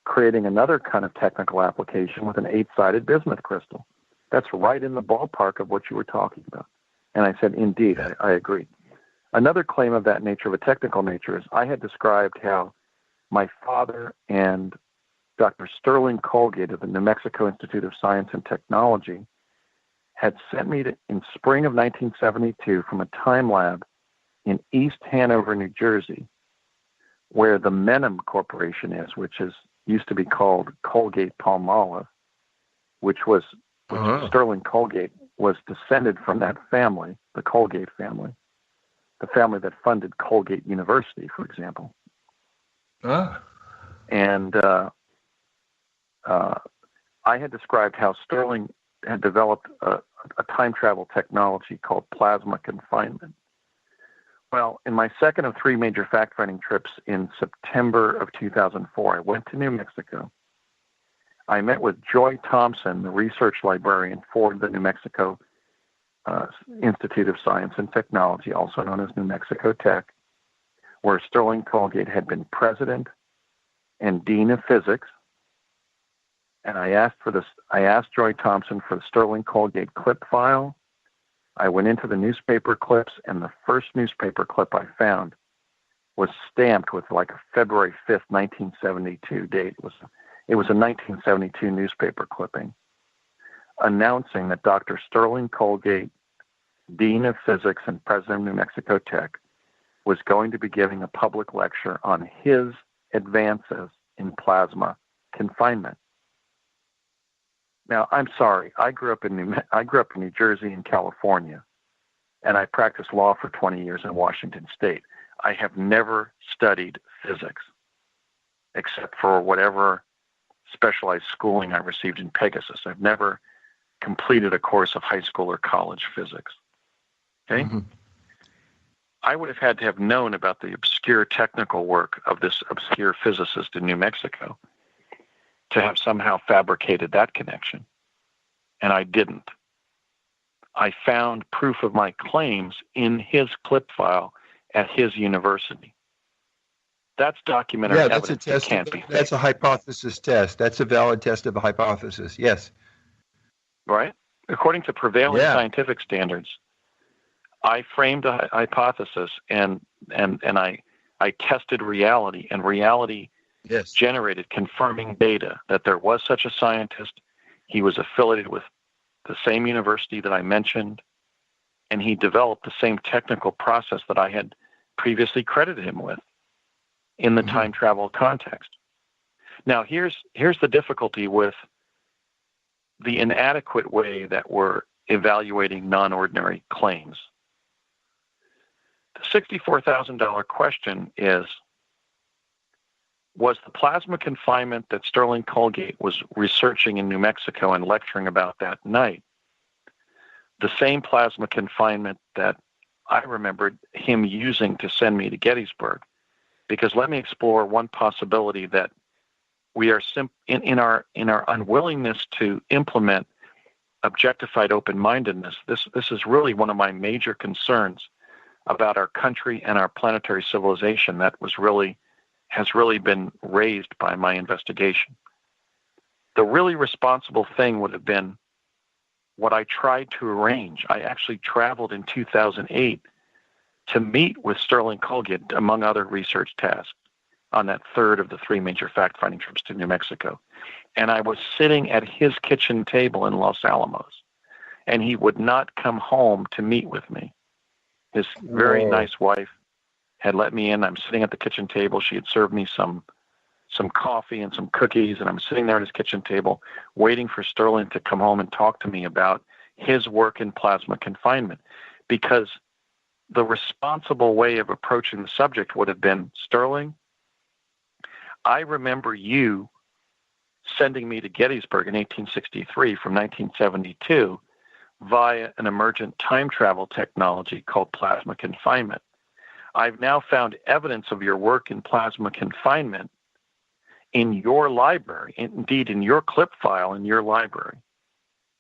creating another kind of technical application with an 8-sided bismuth crystal. That's right in the ballpark of what you were talking about. And I said, indeed, I agree. Another claim of that nature, of a technical nature, is I had described how my father and Dr. Sterling Colgate of the New Mexico Institute of Science and Technology had sent me in spring of 1972 from a time lab in East Hanover, New Jersey, where the Menem Corporation is, which used to be called Colgate-Palmolive, which Sterling Colgate was descended from that family, the Colgate family, the family that funded Colgate University, for example. And I had described how Sterling had developed a time travel technology called plasma confinement. Well, in my second of 3 major fact-finding trips in September of 2004, I went to New Mexico. I met with Joy Thompson, the research librarian for the New Mexico Institute of Science and Technology, also known as New Mexico Tech, where Sterling Colgate had been president and dean of physics. And I asked Joy Thompson for the Sterling Colgate clip file. I went into the newspaper clips, and the first newspaper clip I found was stamped with like a February 5th, 1972 date. It was a 1972 newspaper clipping announcing that Dr. Sterling Colgate, dean of physics and president of New Mexico Tech, was going to be giving a public lecture on his advances in plasma confinement. Now, I'm sorry. I grew up in New Jersey and California, and I practiced law for 20 years in Washington State. I have never studied physics, except for whatever specialized schooling I received in Pegasus. I've never completed a course of high school or college physics. Okay? Mm-hmm. I would have had to have known about the obscure technical work of this obscure physicist in New Mexico to have somehow fabricated that connection. And I didn't. I found proof of my claims in his clip file at his university. That's documentary evidence that can't be faked. That's a hypothesis test. That's a valid test of a hypothesis, yes. Right? According to prevailing scientific standards, I framed a hypothesis and I tested reality, and reality generated confirming data that there was such a scientist. He was affiliated with the same university that I mentioned, and he developed the same technical process that I had previously credited him with in the time travel context. Now, here's the difficulty with the inadequate way that we're evaluating non-ordinary claims. The $64,000 question is, was the plasma confinement that Sterling Colgate was researching in New Mexico and lecturing about that night the same plasma confinement that I remembered him using to send me to Gettysburg Because let me explore one possibility that we are in our unwillingness to implement objectified open-mindedness. This is really one of my major concerns about our country and our planetary civilization that has really been raised by my investigation. The really responsible thing would have been what I tried to arrange. I actually traveled in 2008 to meet with Sterling Colgate, among other research tasks, on that third of the 3 major fact-finding trips to New Mexico. And I was sitting at his kitchen table in Los Alamos, and he would not come home to meet with me. His very nice wife had let me in. I'm sitting at the kitchen table. She had served me some coffee and some cookies, and I'm sitting there at his kitchen table waiting for Sterling to come home and talk to me about his work in plasma confinement. Because the responsible way of approaching the subject would have been, Sterling, I remember you sending me to Gettysburg in 1863 from 1972 via an emergent time travel technology called plasma confinement. I've now found evidence of your work in plasma confinement in your library, indeed in your clip file in your library,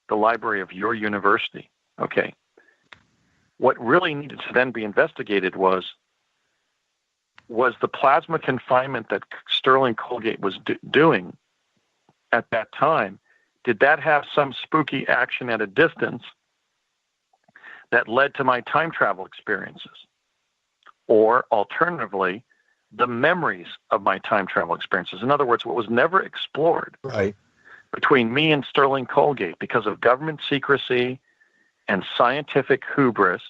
the library of your university. Okay. What really needed to then be investigated was the plasma confinement that Sterling Colgate was doing at that time, did that have some spooky action at a distance that led to my time travel experiences? Or alternatively, the memories of my time travel experiences. In other words, what was never explored between me and Sterling Colgate because of government secrecy and scientific hubris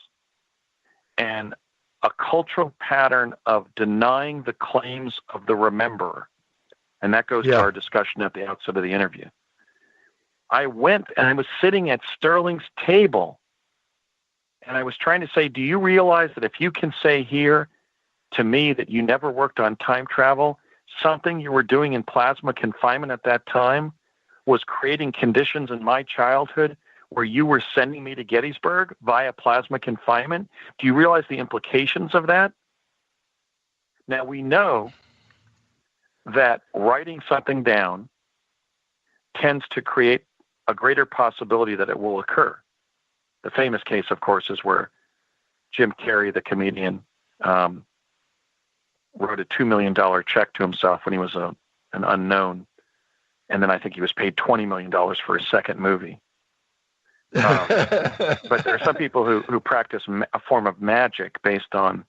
and a cultural pattern of denying the claims of the rememberer. And that goes to our discussion at the outset of the interview. I went and I was sitting at Sterling's table and I was trying to say, do you realize that if you can say here to me that you never worked on time travel, something you were doing in plasma confinement at that time was creating conditions in my childhood where you were sending me to Gettysburg via plasma confinement? Do you realize the implications of that? Now, we know that writing something down tends to create a greater possibility that it will occur. The famous case, of course, is where Jim Carrey, the comedian, wrote a $2 million check to himself when he was an unknown, and then I think he was paid $20 million for his second movie. But there are some people who practice a form of magic based on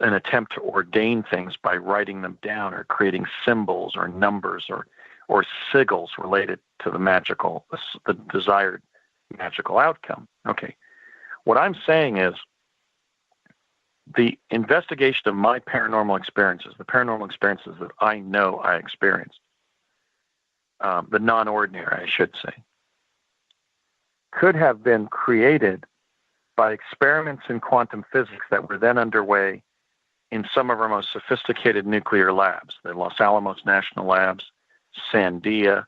an attempt to ordain things by writing them down or creating symbols or numbers or sigils related to the desired magical outcome. Okay. What I'm saying is the investigation of my paranormal experiences, the paranormal experiences that I know I experienced, the non-ordinary, I should say, could have been created by experiments in quantum physics that were then underway in some of our most sophisticated nuclear labs, the Los Alamos National Labs, Sandia,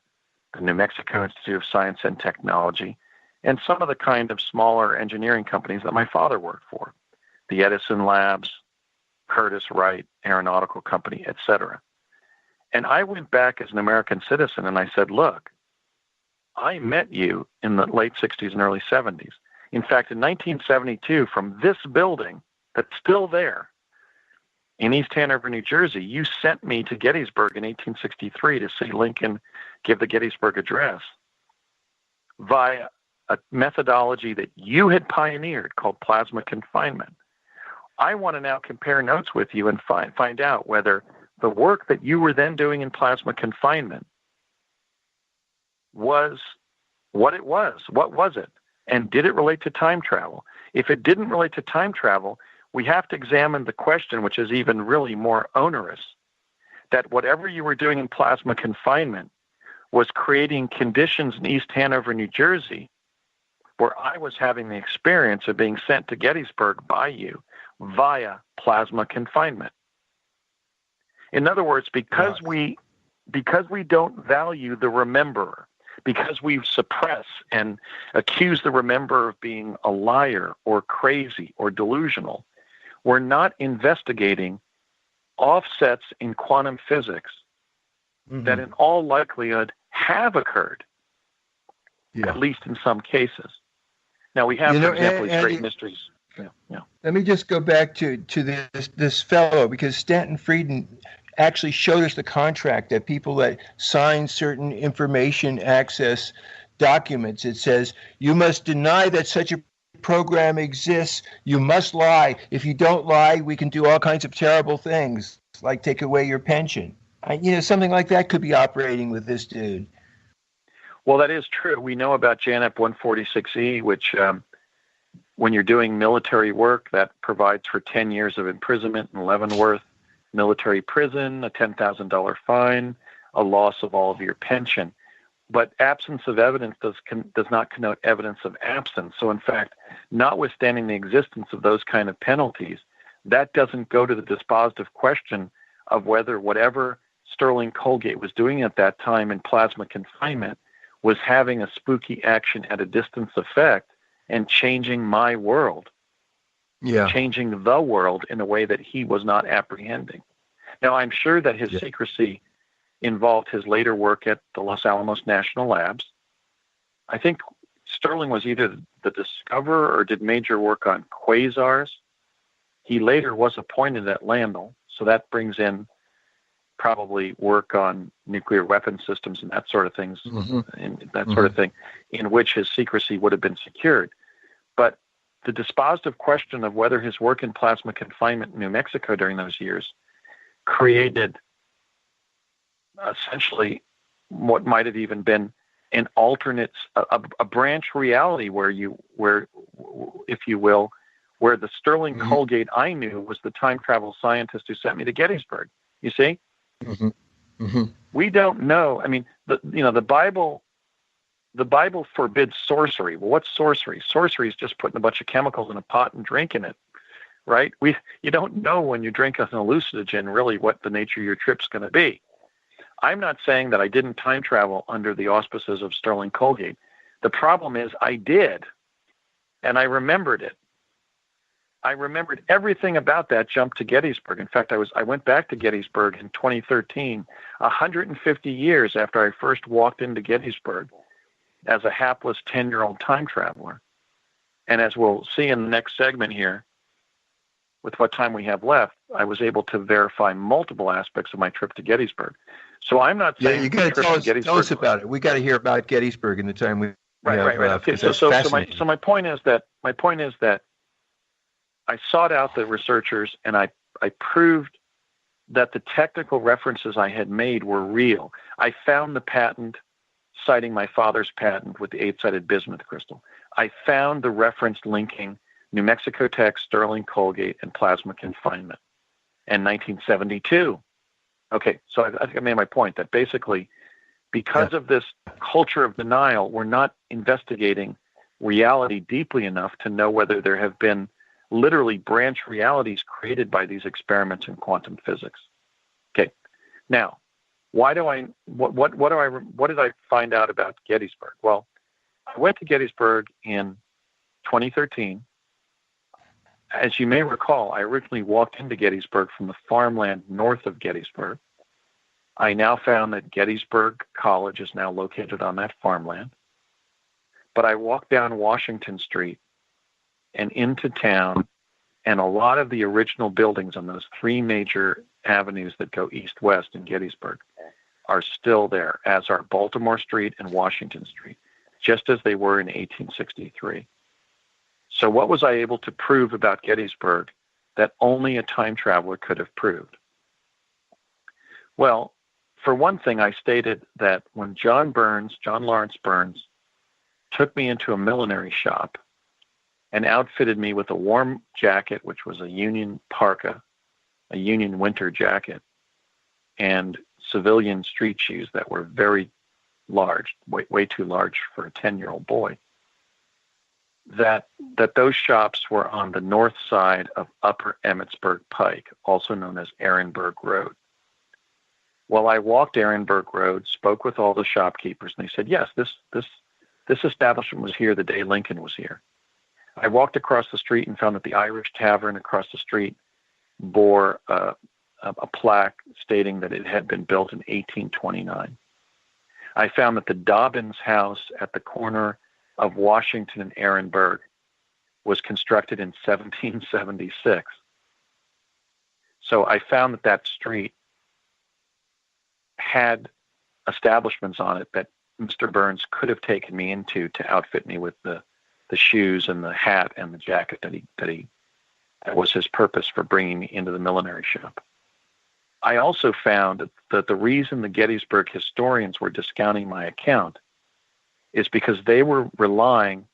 the New Mexico Institute of Science and Technology, and some of the kind of smaller engineering companies that my father worked for, the Edison Labs, Curtiss-Wright Aeronautical Company, etc. And I went back as an American citizen and I said, look, I met you in the late 60s and early 70s. In fact, in 1972, from this building that's still there in East Hanover, New Jersey, you sent me to Gettysburg in 1863 to see Lincoln give the Gettysburg Address via a methodology that you had pioneered called plasma confinement. I want to now compare notes with you and find out whether the work that you were then doing in plasma confinement was what it was. What was it? And did it relate to time travel? If it didn't relate to time travel, we have to examine the question, which is even really more onerous, that whatever you were doing in plasma confinement was creating conditions in East Hanover, New Jersey, where I was having the experience of being sent to Gettysburg by you via plasma confinement. In other words, because we don't value the rememberer, because we suppress and accuse the rememberer of being a liar or crazy or delusional, we're not investigating offsets in quantum physics that in all likelihood have occurred, at least in some cases. Now, we have, for example, these great mysteries. Yeah. Let me just go back to this fellow, because Stanton Frieden actually showed us the contract that people that sign certain information access documents. It says, you must deny that such a program exists. You must lie. If you don't lie, we can do all kinds of terrible things, like take away your pension. Something like that could be operating with this dude. Well, that is true. We know about JANEP 146E, which when you're doing military work, that provides for 10 years of imprisonment in Leavenworth military prison, a $10,000 fine, a loss of all of your pension. But absence of evidence does not connote evidence of absence. So, in fact, notwithstanding the existence of those kind of penalties, that doesn't go to the dispositive question of whether whatever Sterling Colgate was doing at that time in plasma confinement was having a spooky action at a distance effect and changing my world, changing the world in a way that he was not apprehending. Now, I'm sure that his secrecy involved his later work at the Los Alamos National Labs. I think Sterling was either the discoverer or did major work on quasars. He later was appointed at Landell, so that brings in probably work on nuclear weapon systems and that sort of things, and that sort of thing, in which his secrecy would have been secured. But the dispositive question of whether his work in plasma confinement in New Mexico during those years created essentially what might have even been an alternate, a branch reality where, if you will, where the Sterling Colgate I knew was the time travel scientist who sent me to Gettysburg. You see? We don't know. I mean, the Bible forbids sorcery. Well, what's sorcery? Sorcery is just putting a bunch of chemicals in a pot and drinking it, right? You don't know when you drink an hallucinogen really what the nature of your trip's going to be. I'm not saying that I didn't time travel under the auspices of Sterling Colgate. The problem is I did, and I remembered it. I remembered everything about that jump to Gettysburg. In fact, I went back to Gettysburg in 2013, 150 years after I first walked into Gettysburg as a hapless 10-year-old time traveler. And as we'll see in the next segment here, with what time we have left, I was able to verify multiple aspects of my trip to Gettysburg. So I'm not saying you got to tell us about it. We got to hear about Gettysburg in the time we right. Okay. So my point is that I sought out the researchers and I proved that the technical references I had made were real. I found the patent citing my father's patent with the 8-sided bismuth crystal. I found the reference linking New Mexico Tech, Sterling Colgate, and plasma confinement in 1972. Okay, so I think I made my point that basically because of this culture of denial, we're not investigating reality deeply enough to know whether there have been literally branch realities created by these experiments in quantum physics. Okay, now, what did I find out about Gettysburg? Well, I went to Gettysburg in 2013. As you may recall, I originally walked into Gettysburg from the farmland north of Gettysburg. I now found that Gettysburg College is now located on that farmland. But I walked down Washington Street and into town, and a lot of the original buildings on those three major avenues that go east-west in Gettysburg are still there, as are Baltimore Street and Washington Street, just as they were in 1863. So what was I able to prove about Gettysburg that only a time traveler could have proved? Well, for one thing, I stated that when John Lawrence Burns, took me into a millinery shop and outfitted me with a warm jacket, which was a Union parka, a Union winter jacket, and civilian street shoes that were very large, way too large for a 10-year-old boy, that those shops were on the north side of Upper Emmitsburg Pike, also known as Ehrenberg Road. Well, I walked Ehrenberg Road, spoke with all the shopkeepers, and they said, yes, this establishment was here the day Lincoln was here. I walked across the street and found that the Irish Tavern across the street bore a plaque stating that it had been built in 1829. I found that the Dobbins house at the corner of Washington and Ehrenberg was constructed in 1776. So I found that that street had establishments on it that Mr. Burns could have taken me into to outfit me with the shoes and the hat and the jacket that was his purpose for bringing me into the millinery shop. I also found that the reason the Gettysburg historians were discounting my account is because they were relying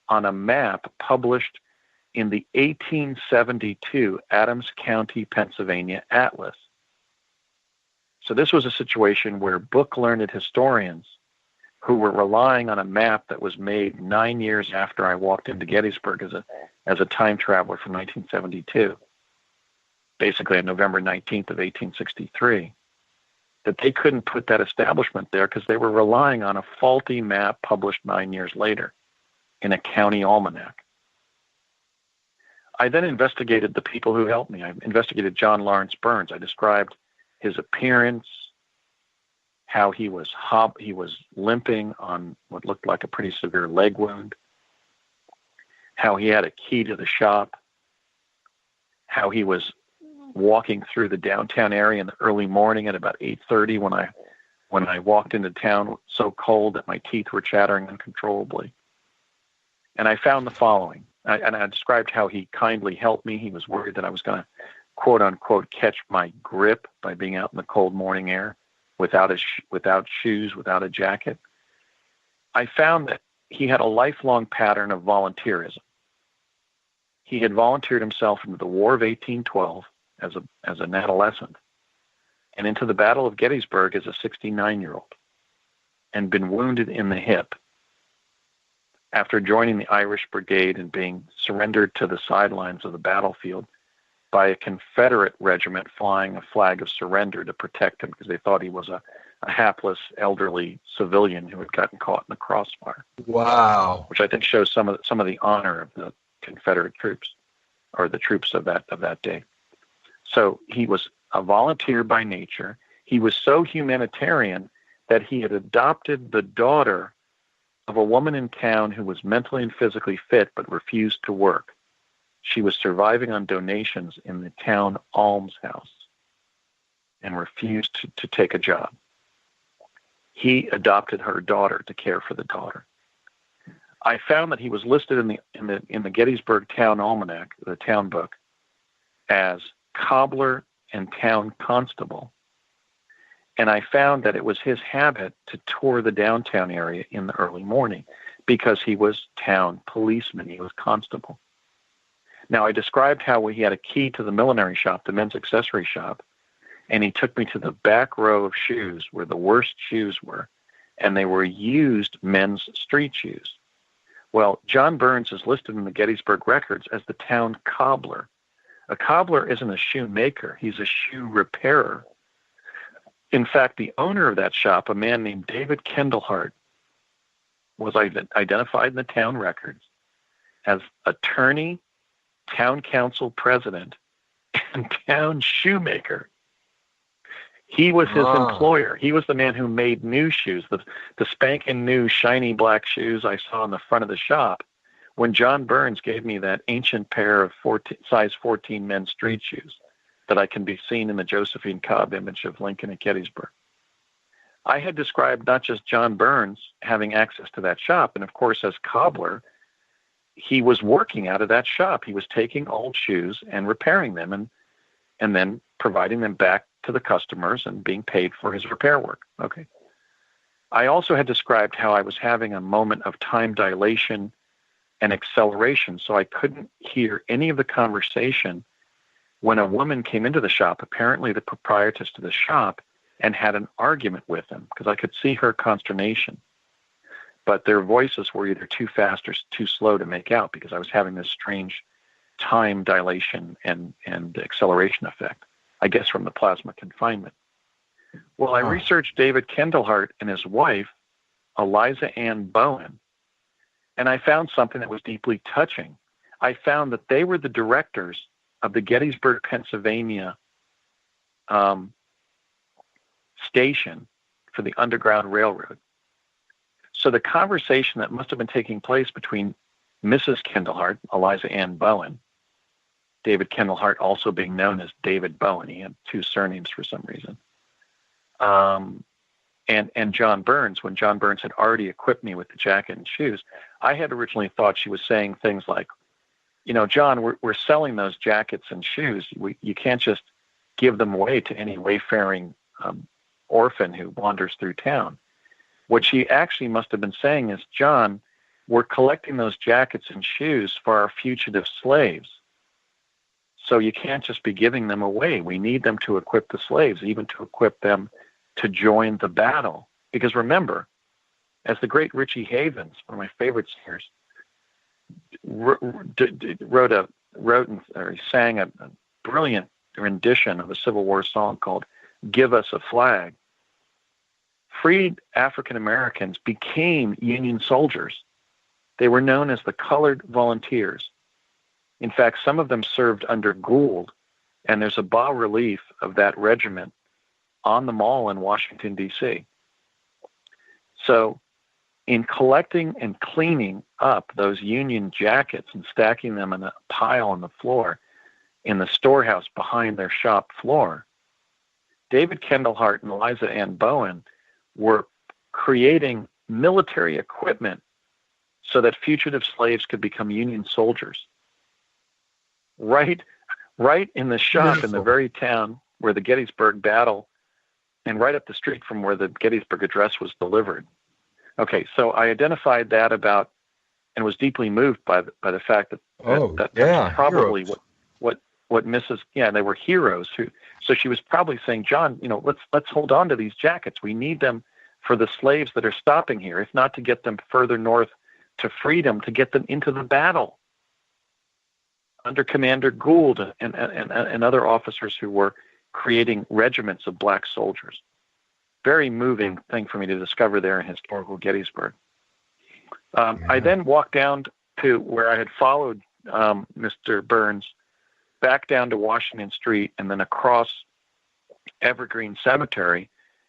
on a map published in the 1872 Adams County, Pennsylvania Atlas. So this was a situation where book-learned historians who were relying on a map that was made 9 years after I walked into Gettysburg as a time traveler from 1972, basically on November 19th of 1863, that they couldn't put that establishment there because they were relying on a faulty map published 9 years later in a county almanac. I then investigated the people who helped me. I investigated John Lawrence Burns. I described his appearance, how he was limping on what looked like a pretty severe leg wound, how he had a key to the shop, how he was walking through the downtown area in the early morning at about 8:30 when I walked into town so cold that my teeth were chattering uncontrollably. And I found the following. I described how he kindly helped me. He was worried that I was going to, quote unquote, catch my grip by being out in the cold morning air without shoes, without a jacket. I found that he had a lifelong pattern of volunteerism. He had volunteered himself into the War of 1812 as an adolescent and into the Battle of Gettysburg as a 69-year-old and been wounded in the hip after joining the Irish Brigade and being surrendered to the sidelines of the battlefield by a Confederate regiment flying a flag of surrender to protect him because they thought he was a hapless, elderly civilian who had gotten caught in the crossfire. Wow. Which I think shows some of the honor of the Confederate troops, or the troops of that day. So he was a volunteer by nature. He was so humanitarian that he had adopted the daughter of a woman in town who was mentally and physically fit but refused to work. She was surviving on donations in the town almshouse and refused to take a job. He adopted her daughter to care for the daughter. I found that he was listed in the Gettysburg Town Almanac, the town book, as cobbler and town constable. And I found that it was his habit to tour the downtown area in the early morning because he was town policeman. He was constable. Now, I described how he had a key to the millinery shop, the men's accessory shop, and he took me to the back row of shoes where the worst shoes were, and they were used men's street shoes. Well, John Burns is listed in the Gettysburg records as the town cobbler. A cobbler isn't a shoemaker. He's a shoe repairer. In fact, the owner of that shop, a man named David Kendallhart, was identified in the town records as attorney, town council president, and town shoemaker. He was his employer. He was the man who made new shoes, the spanking new shiny black shoes I saw in the front of the shop when John Burns gave me that ancient pair of size 14 men's street shoes that I can be seen in the Josephine Cobb image of Lincoln at Gettysburg. I had described not just John Burns having access to that shop, and of course as cobbler, he was working out of that shop. He was taking old shoes and repairing them and then providing them back to the customers and being paid for his repair work. Okay. I also had described how I was having a moment of time dilation and acceleration, so I couldn't hear any of the conversation when a woman came into the shop, apparently the proprietress to the shop, and had an argument with him because I could see her consternation. But their voices were either too fast or too slow to make out because I was having this strange time dilation and acceleration effect, I guess from the plasma confinement. Well, I researched David Kendallhart and his wife, Eliza Ann Bowen, and I found something that was deeply touching. I found that they were the directors of the Gettysburg, Pennsylvania station for the Underground Railroad. So the conversation that must have been taking place between Mrs. Kendall-Hart, Eliza Ann Bowen, David Kendall-Hart also being known as David Bowen, he had two surnames for some reason, and John Burns, when John Burns had already equipped me with the jacket and shoes, I had originally thought she was saying things like, you know, John, we're selling those jackets and shoes. You can't just give them away to any wayfaring orphan who wanders through town. What she actually must have been saying is, John, we're collecting those jackets and shoes for our fugitive slaves. So you can't just be giving them away. We need them to equip the slaves, even to equip them to join the battle. Because remember, as the great Richie Havens, one of my favorite singers, he sang a brilliant rendition of a Civil War song called "Give Us a Flag." Freed African Americans became Union soldiers. They were known as the Colored Volunteers. In fact, some of them served under Gould, and there's a bas-relief of that regiment on the mall in Washington, D.C. So in collecting and cleaning up those Union jackets and stacking them in a pile on the floor in the storehouse behind their shop floor, David Kendall-Hart and Eliza Ann Bowen were creating military equipment so that fugitive slaves could become Union soldiers. Right in the shop, beautiful, in the very town where the Gettysburg battle, and right up the street from where the Gettysburg Address was delivered. Okay, so I identified that about, and was deeply moved by the fact that that's probably what Mrs. Yeah, they were heroes who. So she was probably saying, John, you know, let's hold on to these jackets. We need them for the slaves that are stopping here, if not to get them further north to freedom, to get them into the battle under Commander Gould and other officers who were creating regiments of black soldiers. Very moving thing for me to discover there in historical Gettysburg. I then walked down to where I had followed Mr. Burns back down to Washington Street and then across Evergreen Cemetery,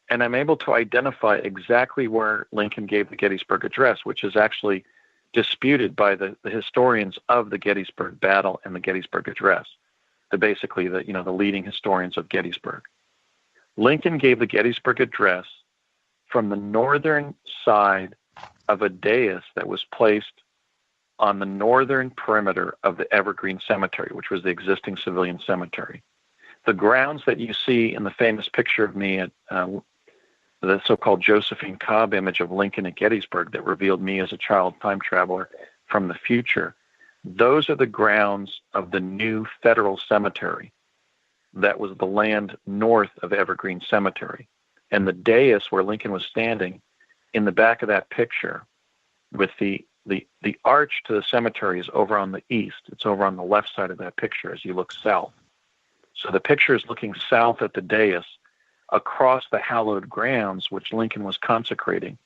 and I'm able to identify exactly where Lincoln gave the Gettysburg Address, which is actually disputed by the historians of the Gettysburg Battle and the Gettysburg Address. Basically the leading historians of Gettysburg. Lincoln gave the Gettysburg Address from the northern side of a dais that was placed on the northern perimeter of the Evergreen Cemetery, which was the existing civilian cemetery. The grounds that you see in the famous picture of me at the so-called Josephine Cobb image of Lincoln at Gettysburg that revealed me as a child time traveler from the future, those are the grounds of the new federal cemetery that was the land north of Evergreen Cemetery. And the dais where Lincoln was standing, in the back of that picture, with the arch to the cemetery is over on the east. It's over on the left side of that picture as you look south. So the picture is looking south at the dais across the hallowed grounds which Lincoln was consecrating,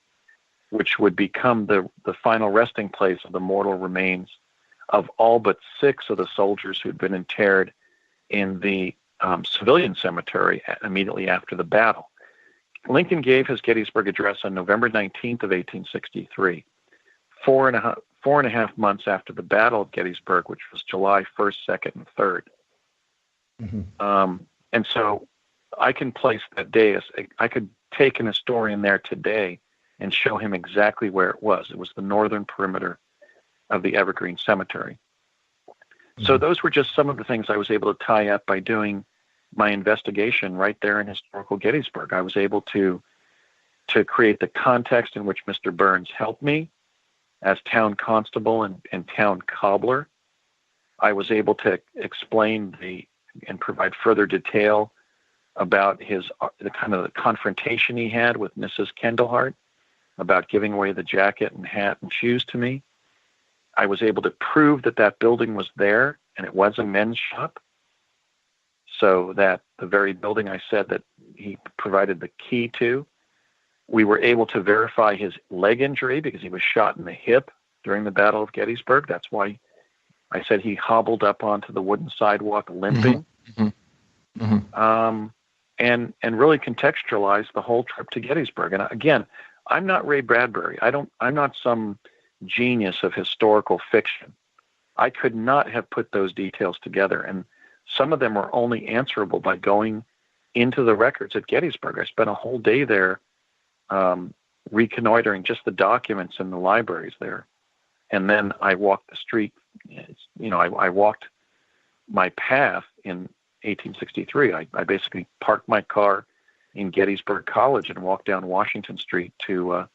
which would become the final resting place of the mortal remains of all but 6 of the soldiers who'd been interred in the civilian cemetery immediately after the battle. Lincoln gave his Gettysburg Address on November 19th of 1863, four and a half months after the Battle of Gettysburg, which was July 1st, 2nd, and 3rd. Mm-hmm. And so I can place that dais. I could take an historian there today and show him exactly where it was. It was the northern perimeter of the Evergreen Cemetery. Mm-hmm. So those were just some of the things I was able to tie up by doing my investigation right there in historical Gettysburg. I was able to create the context in which Mr. Burns helped me as town constable and town cobbler. I was able to explain and provide further detail about the kind of the confrontation he had with Mrs. Kendall-Hart about giving away the jacket and hat and shoes to me. I was able to prove that building was there and it was a men's shop. So that the very building I said that he provided the key to, we were able to verify his leg injury because he was shot in the hip during the Battle of Gettysburg. That's why I said he hobbled up onto the wooden sidewalk limping. Mm-hmm. Mm-hmm. and really contextualize the whole trip to Gettysburg. And again, I'm not Ray Bradbury. I'm not some genius of historical fiction. I could not have put those details together, and some of them were only answerable by going into the records at Gettysburg. I spent a whole day there reconnoitering just the documents in the libraries there. And then I walked the street. I walked my path in 1863. I basically parked my car in Gettysburg College and walked down Washington Street to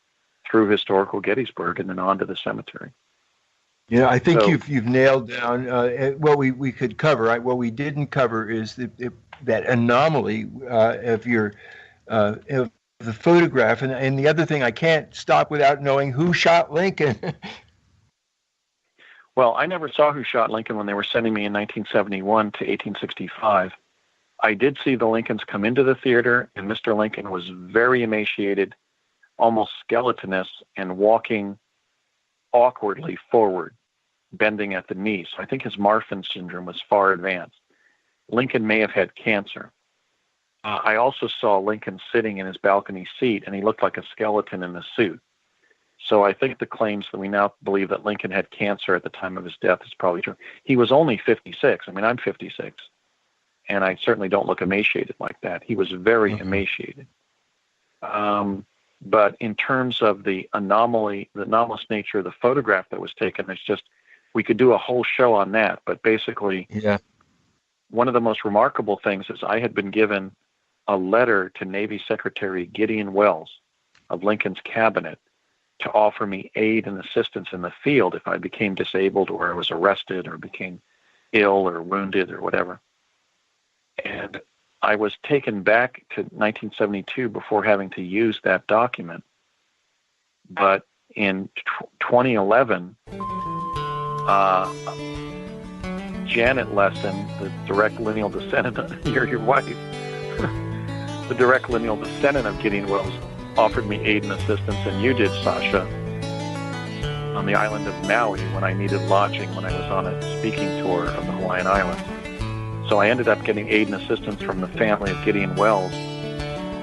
through historical Gettysburg and then on to the cemetery. Yeah, I think you've nailed down what we could cover. Right? What we didn't cover is that anomaly of the photograph, and the other thing, I can't stop without knowing who shot Lincoln. Well, I never saw who shot Lincoln when they were sending me in 1971 to 1865. I did see the Lincolns come into the theater, and Mr. Lincoln was very emaciated, almost skeletonous, and walking awkwardly forward, bending at the knee. So I think his Marfan syndrome was far advanced. Lincoln may have had cancer. I also saw Lincoln sitting in his balcony seat, and he looked like a skeleton in a suit. So I think the claims that we now believe that Lincoln had cancer at the time of his death is probably true. He was only 56. I mean, I'm 56, and I certainly don't look emaciated like that. He was very emaciated. But in terms of the anomalous nature of the photograph that was taken, it's just, we could do a whole show on that. But basically, one of the most remarkable things is I had been given a letter to Navy Secretary Gideon Welles of Lincoln's cabinet to offer me aid and assistance in the field if I became disabled or I was arrested or became ill or wounded or whatever. And I was taken back to 1972 before having to use that document. But in 2011, Janet Lessin, the direct lineal descendant, your wife, the direct lineal descendant of Gideon Welles, offered me aid and assistance, and you did, Sasha, on the island of Maui when I needed lodging when I was on a speaking tour of the Hawaiian Islands. So I ended up getting aid and assistance from the family of Gideon Welles,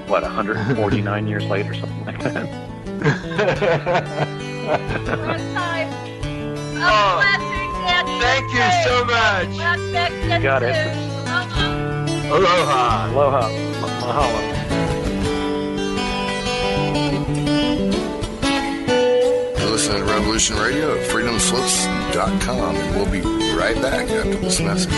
149 years later, something like that. Thank you so much. You got it. Aloha. Aloha. Mahalo. Listen to Revolution Radio at freedomslips.com, and we'll be right back after this message.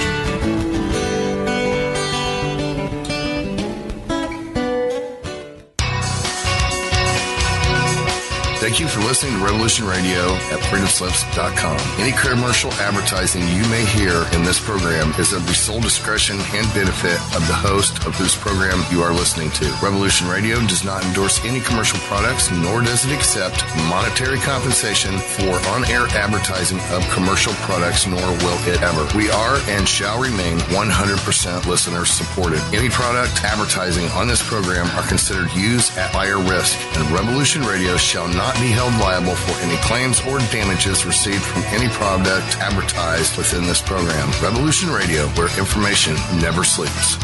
Thank you for listening to Revolution Radio at freedomslips.com. Any commercial advertising you may hear in this program is of the sole discretion and benefit of the host of whose program you are listening to. Revolution Radio does not endorse any commercial products, nor does it accept monetary compensation for on-air advertising of commercial products, nor will it ever. We are and shall remain 100% listener supported. Any product advertising on this program are considered used at higher risk, and Revolution Radio shall not be held liable for any claims or damages received from any product advertised within this program. Revolution Radio, where information never sleeps.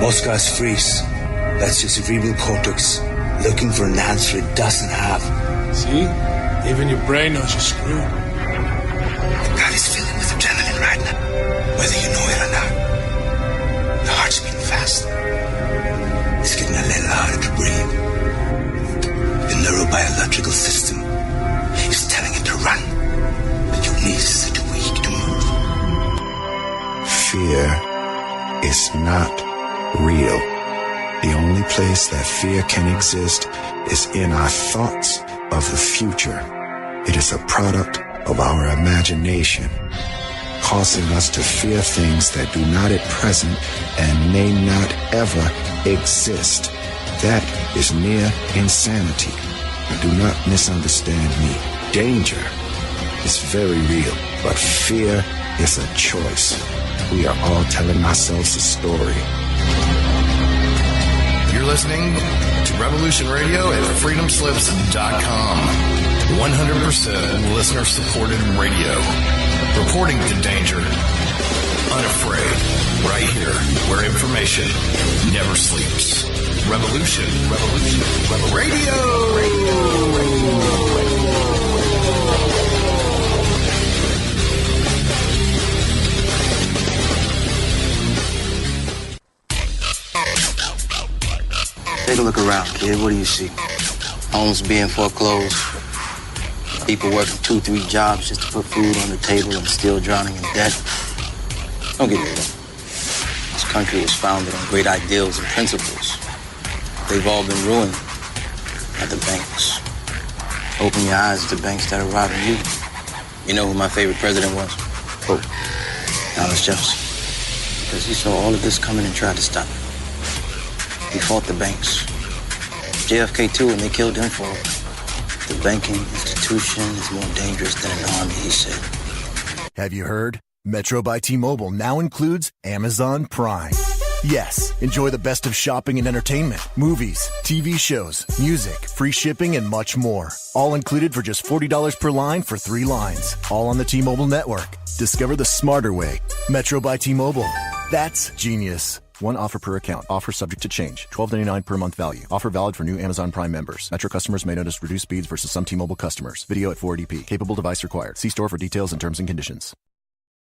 Most guys freeze. That's your cerebral cortex looking for an answer it doesn't have. See? Even your brain knows you're screwed. The body's filling with adrenaline right now, whether you know it or not. Your heart's beating fast. It's getting a little harder to breathe. The neurobiological system is telling it to run, but your knees are too weak to move. Fear is not real. The only place that fear can exist is in our thoughts of the future. It is a product of our imagination, causing us to fear things that do not at present and may not ever exist. That is near insanity. Do not misunderstand me. Danger is very real, but fear is a choice. We are all telling ourselves a story. You're listening to Revolution Radio at freedomslips.com. 100% listener-supported radio. Reporting to danger. Unafraid. Right here, where information never sleeps. Revolution. Radio. Take a look around, kid. What do you see? Homes being foreclosed. People working 2-3 jobs just to put food on the table and still drowning in debt. Don't get me wrong. This country was founded on great ideals and principles. They've all been ruined by the banks. Open your eyes to banks that are robbing you. You know who my favorite president was? Who? Thomas Jefferson. Because he saw all of this coming and tried to stop it. He fought the banks. JFK too, and they killed him for it. The banking institution is more dangerous than an army, he said. Have you heard? Metro by T-Mobile now includes Amazon Prime. Yes, enjoy the best of shopping and entertainment, movies, TV shows, music, free shipping, and much more. All included for just $40 per line for 3 lines. All on the T-Mobile network. Discover the smarter way. Metro by T-Mobile. That's genius. One offer per account. Offer subject to change. $12.99 per month value. Offer valid for new Amazon Prime members. Metro customers may notice reduced speeds versus some T-Mobile customers. Video at 480p. Capable device required. See store for details and terms and conditions.